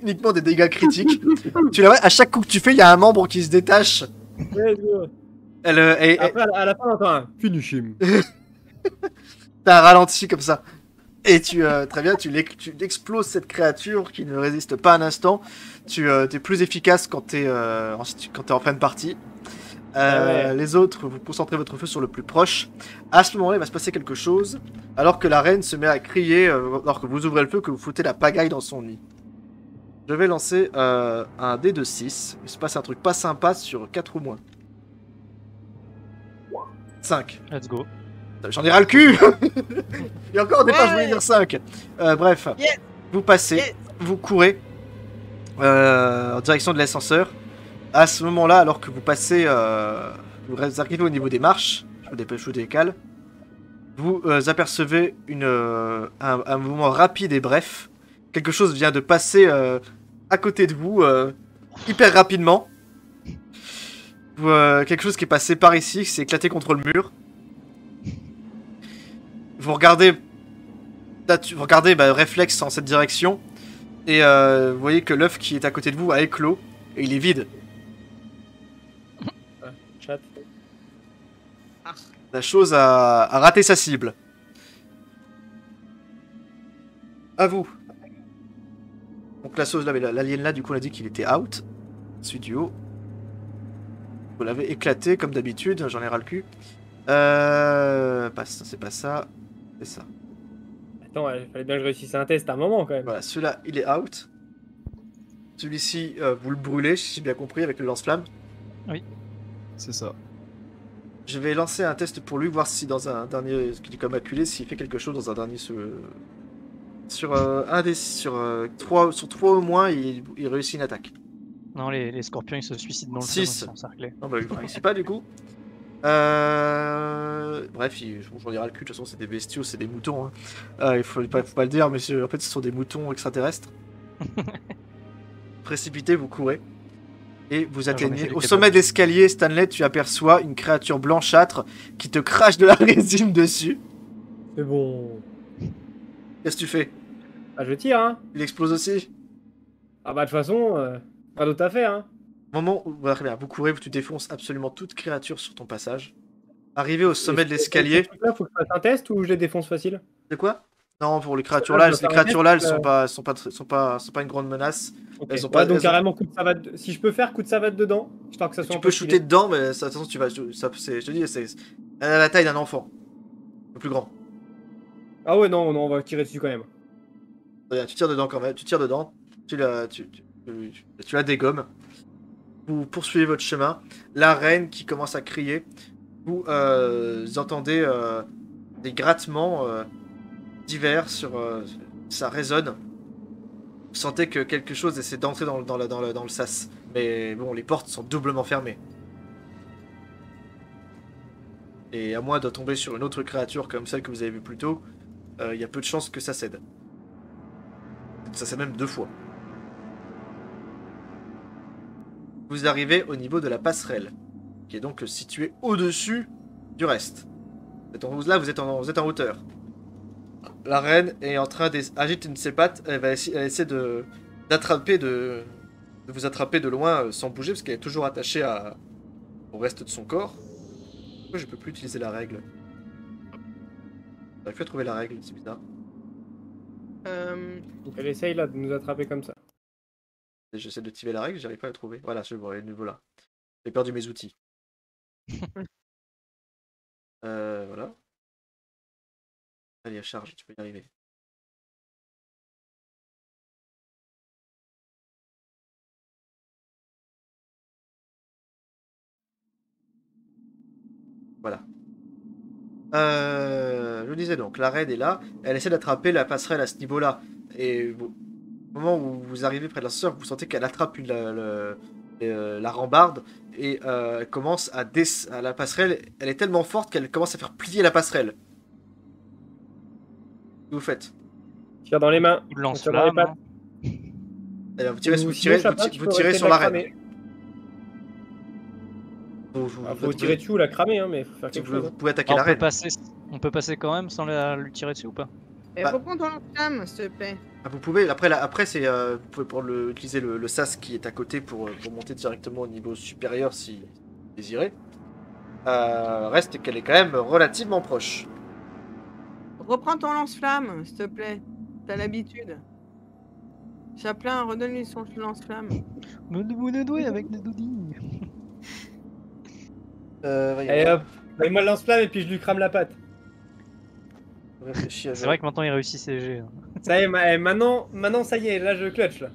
uniquement des dégâts critiques. Tu la vois, à chaque coup que tu fais, il y a un membre qui se détache. Let's go. T'as Après, à la fin, on entend un finish him. un ralenti comme ça. Et très bien, tu exploses cette créature qui ne résiste pas un instant. T'es plus efficace quand t'es en fin de partie. Ouais. Les autres, vous concentrez votre feu sur le plus proche. À ce moment-là, il va se passer quelque chose. Alors que la reine se met à crier, alors que vous ouvrez le feu, que vous foutez la pagaille dans son nid. Je vais lancer un dé de 6. Il se passe un truc pas sympa sur 4 ou moins. 5. let's go. J'en ai ras le cul. Et encore au départ, je voulais dire 5. Bref, Yes. vous passez, Yes. vous courez en direction de l'ascenseur. À ce moment-là, alors que vous passez, vous arrivez au niveau des marches, je vous décale, vous apercevez un mouvement rapide et bref. Quelque chose vient de passer à côté de vous hyper rapidement. Quelque chose qui est passé par ici, qui s'est éclaté contre le mur. Vous regardez, réflexe en cette direction, et vous voyez que l'œuf qui est à côté de vous a éclos, et il est vide. Chat. La chose a raté sa cible. À vous. Donc la chose là, mais l'alien là, du coup, on a dit qu'il était out. Celui du haut. Vous l'avez éclaté comme d'habitude, j'en ai ras le cul. C'est pas ça. C'est ça. Attends, il fallait bien que je réussisse un test à un moment quand même. Voilà, celui-là, il est out. Celui-ci, vous le brûlez, si j'ai bien compris, avec le lance-flamme. C'est ça. Je vais lancer un test pour lui, voir si dans un dernier, ce qu'il est comme acculé, s'il fait quelque chose dans un dernier sur 3 au moins, il réussit une attaque. Non, les scorpions ils se suicident dans le feu, Six. ils sont encerclés. Non bah il réussit pas du coup. Bref, j'en dirai le cul, de toute façon c'est des bestiaux, c'est des moutons. Hein. Il faut pas le dire, mais en fait ce sont des moutons extraterrestres. Précipité, vous courez. Et vous j'en ai atteignez fait au des sommet de l'escalier, Stanley, tu aperçois une créature blanchâtre qui te crache de la résine dessus. C'est bon. Qu'est-ce que tu fais? Ah, je tire, hein. Il explose aussi. Ah bah de toute façon, pas d'autre à faire, hein. Au moment où voilà, très bien, vous courez, tu défonces absolument toute créature sur ton passage. Arrivé au sommet de l'escalier. Là, faut que je fasse un test ou je les défonce facile? C'est quoi? Non, pour les créatures Là, là, je dois les faire un créatures là, elles test, sont pas une grande menace. Ok. Elles ont Ouais, pas- donc elles ont- carrément coup de savate. Si je peux faire coup de savate dedans, histoire que ça soit Tu un peux peu shooter stylé. dedans, mais ça, de toute façon, je te dis, c'est elle a la taille d'un enfant, le plus grand. Ah ouais, non, on va tirer dessus quand même. Très bien, tu tires dedans quand même, tu tires dedans, tu la dégommes. Vous poursuivez votre chemin. La reine qui commence à crier. Vous entendez des grattements divers sur. Ça résonne. Vous sentez que quelque chose essaie d'entrer dans le sas. Mais bon, les portes sont doublement fermées. Et à moins de tomber sur une autre créature comme celle que vous avez vue plus tôt, il y a peu de chances que ça cède. Ça cède même 2 fois. vous arrivez au niveau de la passerelle, qui est donc située au-dessus du reste. Là, vous êtes en hauteur. La reine est en train d'agiter une de ses pattes. Elle essaie de vous attraper de loin sans bouger, parce qu'elle est toujours attachée au reste de son corps. Pourquoi je peux plus utiliser la règle? J'arrive plus à trouver la règle, c'est bizarre. Donc elle essaye là de nous attraper comme ça. J'essaie de tirer la règle, j'arrive pas à la trouver. Voilà, je vois, le niveau là. J'ai perdu mes outils. Voilà. Allez, charge, tu peux y arriver. Voilà. Je vous disais donc, la reine est là, elle essaie d'attraper la passerelle à ce niveau-là. Et au moment où vous arrivez près de l'ascenseur, vous sentez qu'elle attrape la rambarde et elle commence à la passerelle. Elle est tellement forte qu'elle commence à faire plier la passerelle. Qu'est-ce que vous faites? Tire dans les mains. Lance-flamme. Alors, vous tirez sur la reine. Faut tirer dessus ou la cramer, hein, mais faut faire quelque chose. Vous pouvez attaquer la reine. On peut passer quand même sans lui tirer dessus ou pas? Faut prendre ton lance-flamme, s'il te plaît. Vous pouvez, après c'est, vous pouvez utiliser le sas qui est à côté pour monter directement au niveau supérieur si vous désirez. Reste qu'elle est quand même relativement proche. Reprends ton lance-flamme, s'il te plaît. T'as l'habitude. Chaplin, redonne-lui son lance-flamme. avec des dodis. Allez hop, mets-moi le lance-flamme et puis je lui crame la patte. C'est vrai que maintenant il réussit ses jets. Ça y est, maintenant ça y est, là je clutch là.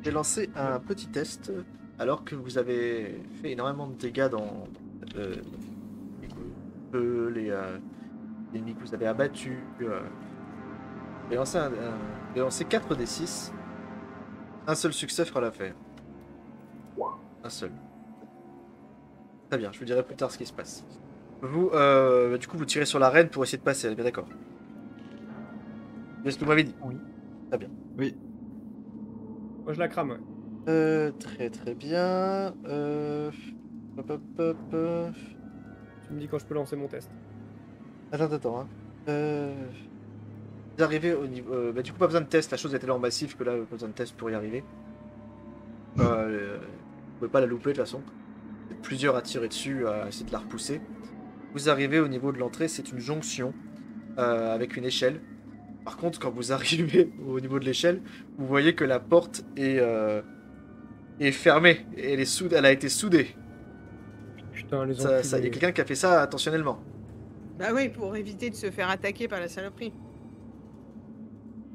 J'ai lancé un petit test alors que vous avez fait énormément de dégâts dans les ennemis que vous avez abattus. J'ai lancé 4d6. Un seul succès fera l'affaire. Un seul. Très bien, je vous dirai plus tard ce qui se passe. Vous, du coup, vous tirez sur la reine pour essayer de passer, bien d'accord? C'est ce que vous m'avez dit? Oui. Très bien. Oui. Moi je la crame, ouais. Très bien. Hop. Tu me dis quand je peux lancer mon test. Attends. Hein. Vous arrivez au niveau... du coup, pas besoin de test, la chose est tellement massive que là, pas besoin de test pour y arriver. Vous pouvez pas la louper de toute façon. Vous êtes plusieurs à tirer dessus, à essayer de la repousser. Vous arrivez au niveau de l'entrée, c'est une jonction avec une échelle. Par contre, quand vous arrivez au niveau de l'échelle, vous voyez que la porte est fermée. Et elle a été soudée. Putain, les Il y a quelqu'un qui a fait ça intentionnellement. Bah oui, pour éviter de se faire attaquer par la saloperie.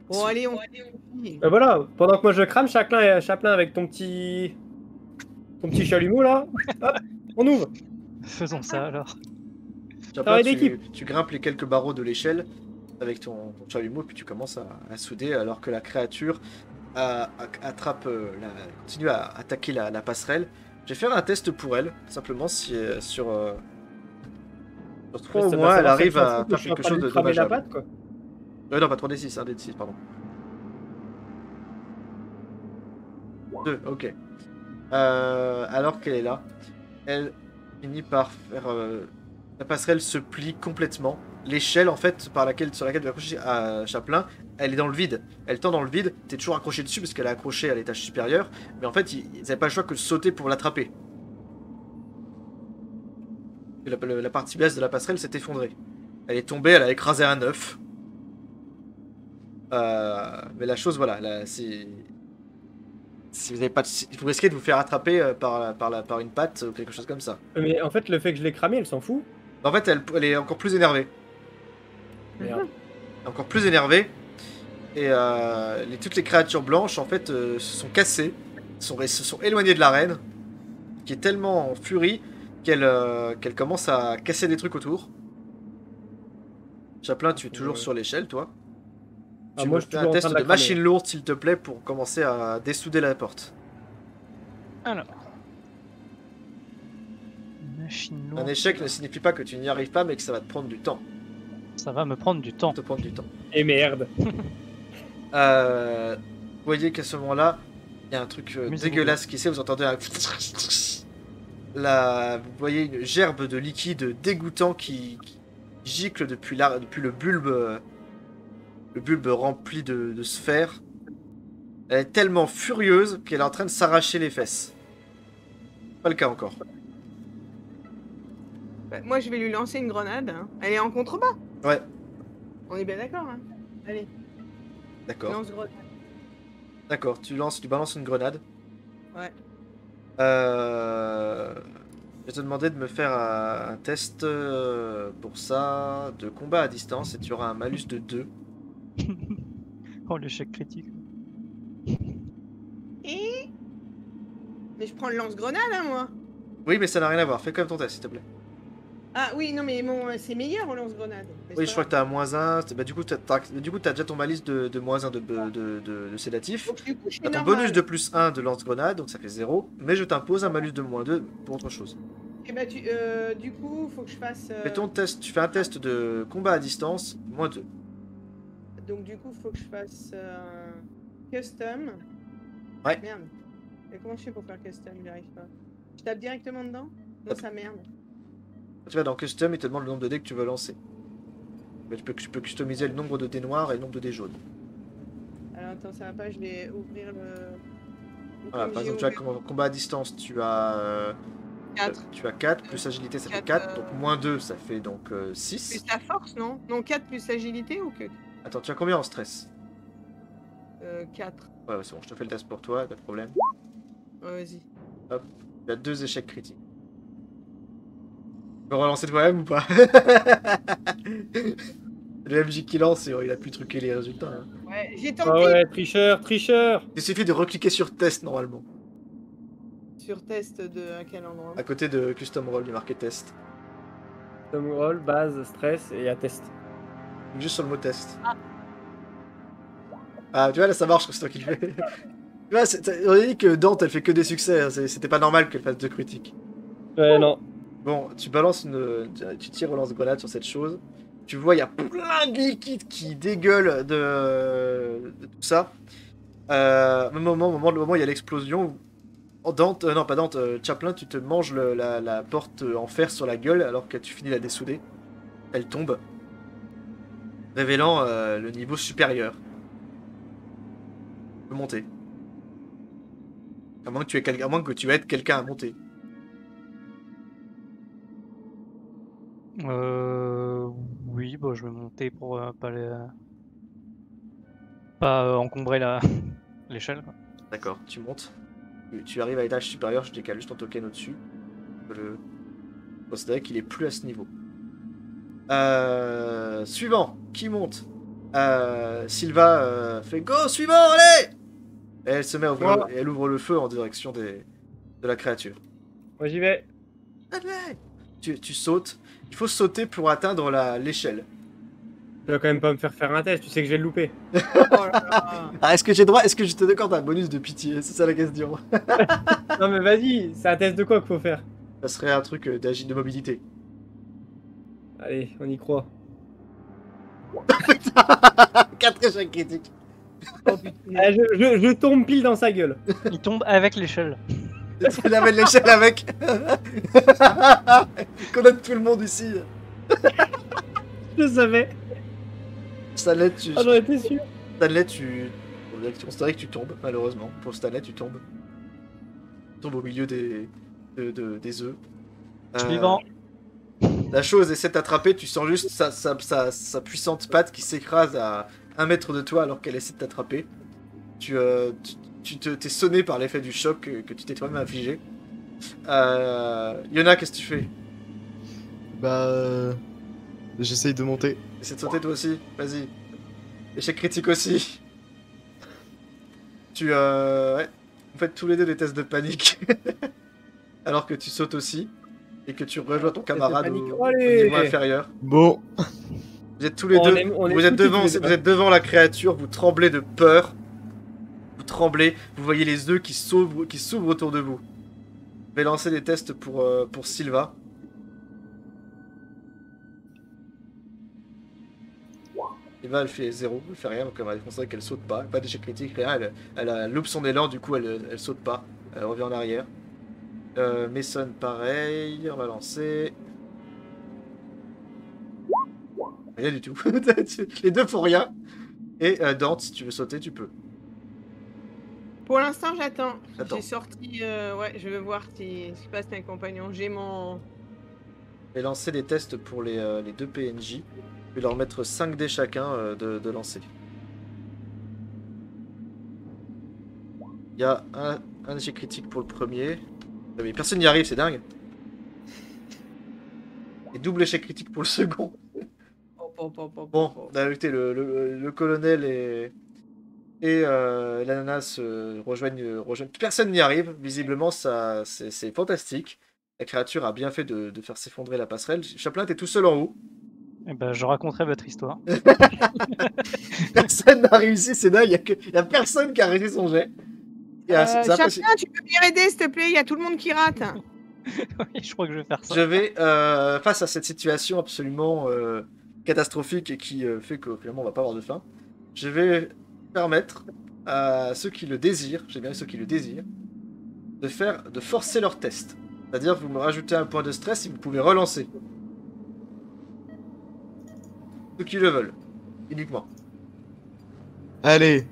Bon, allez, on finit. Bah voilà, pendant que moi je crame, Chaplin avec ton petit chalumeau là, hop, on ouvre. Faisons ça alors. Chaplin, tu grimpes les quelques barreaux de l'échelle avec ton chalumeau, puis tu commences à souder alors que la créature continue à attaquer la passerelle. Je vais faire un test pour elle, simplement si sur 3 au moins elle arrive à faire quelque chose de dommageable. Non, pas 3d6, 1d6, pardon. 2, ok. Alors qu'elle est là, elle finit par faire... la passerelle se plie complètement. L'échelle, en fait, sur laquelle tu vas accrocher à Chaplin, elle est dans le vide. Elle tend dans le vide, t'es toujours accroché dessus parce qu'elle est accrochée à l'étage supérieur. Mais en fait, ils n'avaient pas le choix que de sauter pour l'attraper. La partie basse de la passerelle s'est effondrée. Elle est tombée, elle a écrasé un œuf. Mais la chose, voilà, si vous avez pas, vous risquez de vous faire attraper par une patte ou quelque chose comme ça. Mais en fait, le fait que je l'ai cramé, elle s'en fout. En fait, elle est encore plus énervée. Merde. Encore plus énervée. Et toutes les créatures blanches, en fait, se sont cassées, se sont éloignées de la reine, qui est tellement en furie qu'elle commence à casser des trucs autour. Chaplin, tu es toujours sur l'échelle, toi. Tu me fais un test de machine lourde, s'il te plaît, pour commencer à dessouder la porte. Alors. Machine lourde. Un échec ne signifie pas que tu n'y arrives pas, mais que ça va te prendre du temps. Ça va me prendre du temps. Et merde. Vous voyez qu'à ce moment-là, Il y a un truc Musique dégueulasse qui s'est, vous entendez un... Là, vous voyez une gerbe de liquide dégoûtant qui gicle depuis le bulbe rempli de sphères. Elle est tellement furieuse qu'elle est en train de s'arracher les fesses. Pas le cas encore. Bah, moi, je vais lui lancer une grenade. Hein. Elle est en contrebas. Ouais, On est bien d'accord. Hein. Allez, d'accord. lance grenade. D'accord, tu balances une grenade. Ouais. Je vais te demander de me faire un test pour ça de combat à distance et tu auras un malus de 2. Oh, l'échec critique. Et... Mais je prends le lance-grenade, hein, moi. Oui, mais ça n'a rien à voir. Fais quand même ton test, s'il te plaît. Ah oui, non, mais c'est meilleur au lance-grenade. Mais Oui, c'est je crois pas que t'as un -1. Bah, du coup, t'as déjà ton malus de -1 de sédatif. grave. Donc, du coup, je suis T'as ton normal. bonus de +1 de lance-grenade, donc ça fait 0. Mais je t'impose un malus de -2 pour autre chose. Et bah, du coup, faut que je fasse... Fais ton test, tu fais un test de combat à distance, -2. Donc, du coup, faut que je fasse custom. Ouais. Merde. Mais comment je fais pour faire custom? J'arrive pas. Je tape directement dedans? Non, ça merde. Tu vas dans Custom, il te demande le nombre de dés que tu veux lancer. Mais tu peux customiser le nombre de dés noirs et le nombre de dés jaunes. Alors, attends, ça va pas, je vais ouvrir le... Voilà, Comme par j'ai exemple, tu ouvert as combat à distance, tu as 4. tu as 4, plus agilité ça fait 4, 4, donc -2 ça fait donc 6. Plus la force, non? Non, 4 plus agilité ou que... Attends, tu as combien en stress? 4. Ouais, c'est bon, je te fais le test pour toi, pas de problème. Ouais, vas-y. Tu as 2 échecs critiques. Tu peux relancer toi-même ou pas? Le MJ qui lance, il a pu truquer les résultats. Hein. Ouais, j'ai Ah tenté ouais, tricheur, tricheur. Il suffit de recliquer sur test normalement. sur test de à quel endroit? À côté de custom roll, il est marqué test. Tom roll, base, stress et attest. Juste sur le mot test. Ah, tu vois, là ça marche, c'est toi qui le fais. Tu vois, on a dit que Dante elle fait que des succès, hein, c'était pas normal qu'elle fasse 2 critiques. Ouais, non. Bon, tu balances tu tires au lance-grenade sur cette chose. Tu vois, il y a plein de liquide qui dégueule de tout ça. Au moment où il y a l'explosion, Dante, non pas Dante, Chaplin, tu te manges la porte en fer sur la gueule alors que tu finis de la dessouder. Elle tombe, révélant le niveau supérieur. Tu peux monter. À moins que tu aides quelqu'un à monter. Oui, bah, je vais monter pour pas encombrer l'échelle. Quoi. D'accord, tu montes. Tu arrives à l'étage supérieur, je décale juste ton token au-dessus. Je peux le considérer qu'il est plus à ce niveau. Suivant, qui monte? Sylva fait go, suivant, allez! Et elle se met à ouvrir, et elle ouvre le feu en direction de la créature. Moi j'y vais. Allez! Tu sautes. Il faut sauter pour atteindre l'échelle. Tu vas quand même pas me faire un test, tu sais que je vais le louper. Oh là là. Ah, est-ce que j'ai droit? Est-ce que je te accorde un bonus de pitié? C'est ça la question. Non mais vas-y, c'est un test de quoi qu'il faut faire? Ça serait un truc de mobilité. Allez, on y croit. 4 échecs critiques. Oh, putain. Ah, je tombe pile dans sa gueule. Il tombe avec l'échelle. Tu amènes l'échelle avec. Connaît tout le monde ici. Je savais. Stanley, Ah, j'en étais sûr. on considérait que tu tombes, malheureusement. Pour Stanley, tu tombes. Tu tombes au milieu des œufs. Suivant. La chose essaie de t'attraper, tu sens juste sa puissante patte qui s'écrase à 1 mètre de toi alors qu'elle essaie de t'attraper. T'es sonné par l'effet du choc que tu t'es toi-même infligé. Yona, qu'est-ce que tu fais? Bah. J'essaye de monter. Essaie de sauter toi aussi, vas-y. Échec critique aussi. Ouais. Vous faites tous les deux des tests de panique. Alors que tu sautes aussi. Et que tu rejoins ton camarade au Allez. niveau inférieur. Bon. Vous êtes tous les deux. Vous êtes devant la créature, vous tremblez de peur. Vous tremblez, vous voyez les œufs qui s'ouvrent autour de vous. Je vais lancer des tests pour Sylva. Eva, elle fait 0, elle fait rien, donc elle va défoncer qu'elle saute pas. Pas d'échec critique, rien. Elle loupe son élan, du coup, elle saute pas. Elle revient en arrière. Mason, pareil, on va lancer. Rien du tout. Les deux font rien. Et Dante, si tu veux sauter, tu peux. Pour l'instant, j'attends. Attends. J'ai sorti. Ouais, je veux voir ce qui se passe avec mes compagnons. J'ai mon. Je vais lancer des tests pour les deux PNJ. Je vais leur mettre 5 dés chacun de lancer. Il y a un échec critique pour le premier. Ah, mais personne n'y arrive, c'est dingue. Et double échec critique pour le second. Bon, on a lutté le colonel et l'ananas rejoignent. Personne n'y arrive, visiblement, ça c'est fantastique. La créature a bien fait de faire s'effondrer la passerelle. Chaplin, t'es tout seul en haut. Eh ben, je raconterai votre histoire. Personne n'a réussi, c'est dingue. Il y a personne qui a réussi son jet. Chaplin, tu peux venir aider, s'il te plaît. Il y a tout le monde qui rate. Oui, je crois que je vais faire ça. Je vais, face à cette situation absolument catastrophique et qui fait que finalement on va pas avoir de fin, je vais permettre à ceux qui le désirent, j'ai bien ceux qui le désirent, de forcer leur test. C'est-à-dire vous me rajoutez un point de stress et vous pouvez relancer. Ceux qui le veulent, uniquement. Allez.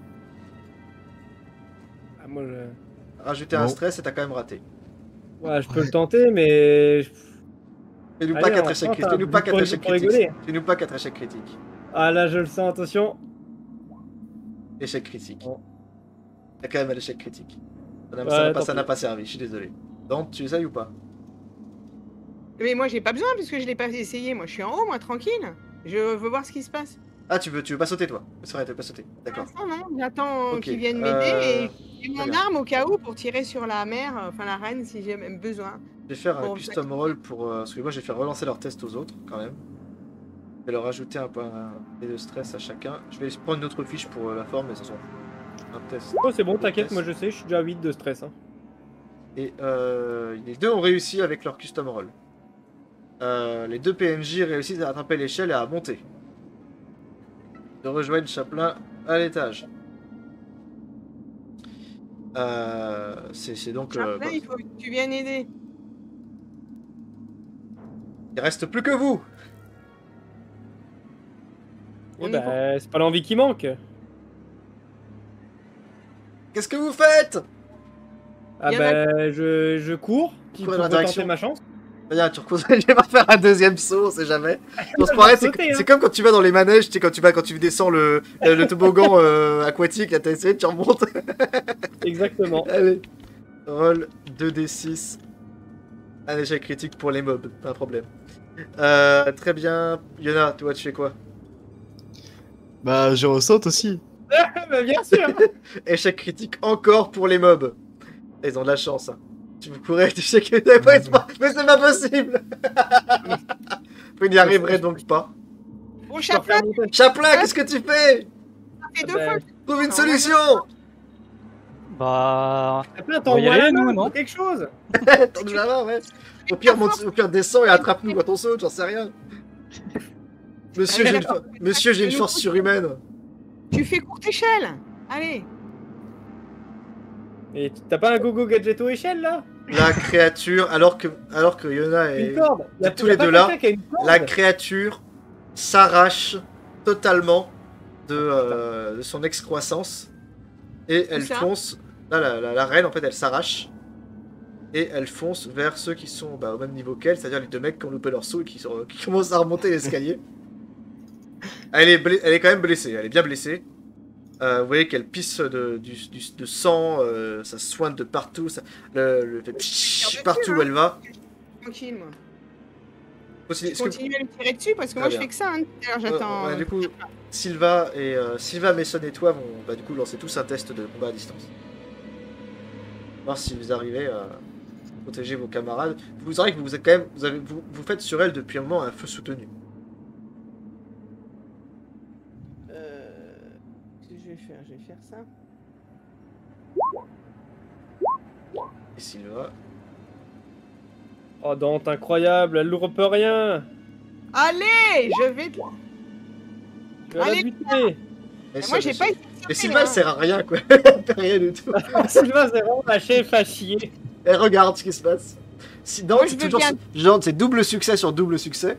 Ah, moi, je... Rajouter un stress et t'as quand même raté. Ouais, je peux le tenter, mais... Fais-nous Allez, pas 4 on échecs tente, critiques. Fais-nous pas 4 pour échecs rigoler. critiques. Fais-nous pas 4 échecs critiques. Ah là, je le sens, attention. Échec critique. Bon. T'as quand même un échec critique. Ça Ouais, n'a pas servi, je suis désolé. Donc, tu essayes ou pas? Mais moi, j'ai pas besoin puisque je l'ai pas essayé. Moi, je suis en haut, moi, tranquille. Je veux voir ce qui se passe. Ah, tu veux pas sauter, toi? C'est vrai, tu veux pas sauter. D'accord. Non, j'attends Ok, qu'ils viennent m'aider et j'ai très mon bien. arme au cas où pour tirer sur la mère, enfin la reine, si j'ai même besoin. Je vais faire un Bon, custom roll pour... parce que moi, je vais faire relancer leur test aux autres, quand même. Je vais leur ajouter un dé de stress à chacun. Je vais prendre une autre fiche pour la forme, mais ça s'en fout. Un test. Oh, c'est bon, t'inquiète, Test. moi je sais, je suis déjà à 8 de stress. Hein. Et les deux ont réussi avec leur custom roll. Les deux PNJ réussissent à rattraper l'échelle et à monter. De rejoindre Chaplin à l'étage. C'est donc... Chaplin, bah, il faut que tu viennes aider. il reste plus que vous. On Eh y va. bah, c'est pas l'envie qui manque. Qu'est-ce que vous faites? Ah Il y en a- bah, je cours, Cours pour dans la direction. retenter ma chance. Regarde, tu recours, je vais pas faire un deuxième saut, on sait jamais. On se croirait, sauter, hein. c'est comme quand tu vas dans les manèges, tu sais, quand tu descends le toboggan aquatique, là t'as essayé, tu remontes. Exactement. Allez, roll 2d6. Un échec critique pour les mobs, pas un problème. Très bien. Yona, toi tu fais quoi? Bah, je ressaute aussi. Bah, bien sûr. Échec critique encore pour les mobs. Ils ont de la chance, hein. Tu vous courez, échec critique, mais c'est pas possible. Vous n'y arriverez donc pas. Bon, Chaplin, Chaplin, qu'est-ce que tu fais? tu fais deux bah, fois. Trouve une Non, solution. Bah. Chaplin, On va y t'envoies aller, la nous, main, non quelque chose. Tente la ouais. Au pire, descends et attrape-nous quand on saute, j'en sais rien. Monsieur, j'ai une force surhumaine. Tu fais courte échelle. Allez. Et t'as pas un gogo gadgeto échelle là? La créature, alors que Yona Une est... corde. de tous les pas deux là, quelqu'un qui a une corde La créature s'arrache totalement de son excroissance. Et elle ça fonce... Là, la reine, en fait, elle s'arrache. Et elle fonce vers ceux qui sont au même niveau qu'elle, c'est-à-dire les deux mecs qui ont loupé leur saut et qui commencent à remonter l'escalier. Elle est quand même blessée, elle est bien blessée. Vous voyez qu'elle pisse de sang, ça soigne de partout, ça le fait partout où elle va. Tranquille, moi. Est-ce que- Continue à lui tirer dessus parce que Très moi, je bien. fais que ça. Hein. Alors, j'attends. ouais, du coup, Sylva, Mason et toi vont du coup lancer tous un test de combat à distance. Voir si vous arrivez à protéger vos camarades. Vous savez que vous êtes quand même, vous faites sur elle depuis un moment un feu soutenu. Je vais faire ça. Et Sylva. Oh Dante, incroyable, elle loupe rien. Allez, je vais. Tu vas la Allez. buter. Moi, j'ai pas été Mais surpris, Sylvain, hein. elle sert à rien, quoi. Elle fait rien du tout. Sylvain, c'est vraiment la chef à chier. Elle regarde ce qui se passe. Si, non, Moi, c'est je veux toujours. bien. Genre, c'est double succès sur double succès.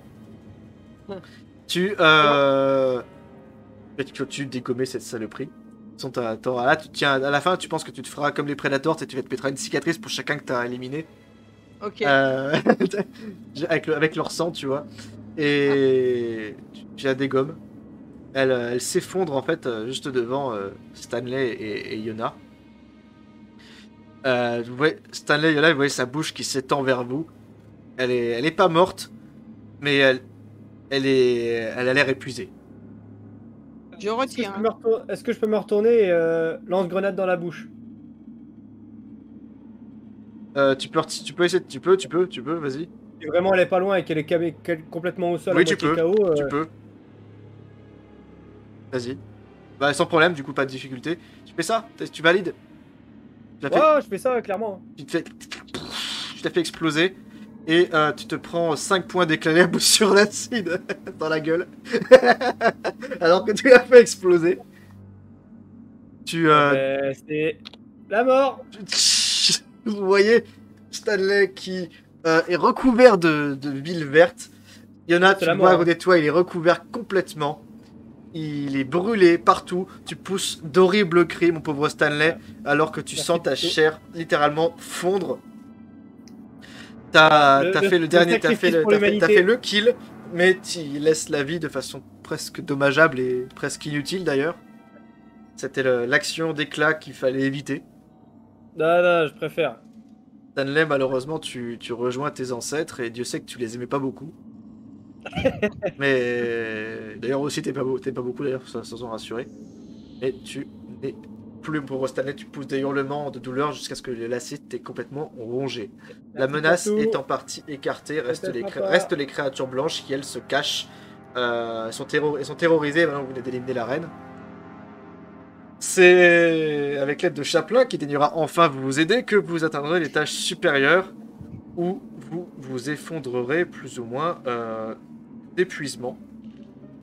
Tu. Tu dégommer cette saloperie. Là, tu tiens, à la fin, tu penses que tu te feras comme les Predators, tu vas te mettre une cicatrice pour chacun que tu as éliminé. Ok. Avec leur sang, tu vois. Et tu la dégommes. Elle s'effondre en fait juste devant Stanley et Yona. Vous voyez, Stanley et Yona, vous voyez sa bouche qui s'étend vers vous. Elle est pas morte, mais elle a l'air épuisée. Je retire. hein. Est-ce que je peux me retourner et lance-grenade dans la bouche? Tu peux essayer, tu peux, vas-y. Si vraiment elle est pas loin et qu'elle est complètement au sol, Oui, à tu moitié peux, KO, tu peux. Vas-y. Bah, sans problème, du coup, pas de difficulté. Tu fais ça, tu valides. Tu l'as fait- Ouais, je fais ça clairement. tu t'as fait exploser. Et tu te prends 5 points d'éclair sur l'acide dans la gueule. Alors que tu l'as fait exploser. C'est la mort. Vous voyez Stanley qui est recouvert de villes vertes. Il y en a, C'est tu la le vois à mort, côté de toi, il est recouvert complètement. Il est brûlé partout. Tu pousses d'horribles cris, mon pauvre Stanley, alors que tu Merci sens ta beaucoup. chair littéralement fondre. T'as fait le dernier, t'as fait le kill, mais tu laisses la vie de façon presque dommageable et presque inutile d'ailleurs. C'était l'action d'éclat qu'il fallait éviter. Non, je préfère. Stanley, malheureusement, tu rejoins tes ancêtres et Dieu sait que tu les aimais pas beaucoup. Mais d'ailleurs aussi t'es pas beaucoup d'ailleurs, sans en rassurer. Mais tu n'es plus pauvre Stanley, tu pousses des hurlements de douleur jusqu'à ce que le lacet t'ait complètement rongé. La menace est en partie écartée, restent les créatures blanches qui elles se cachent. Elles sont terrorisées maintenant que vous venez d'éliminer la reine. C'est avec l'aide de Chaplin qui daignera enfin vous aider que vous atteindrez l'étage supérieur où vous vous effondrerez plus ou moins d'épuisement.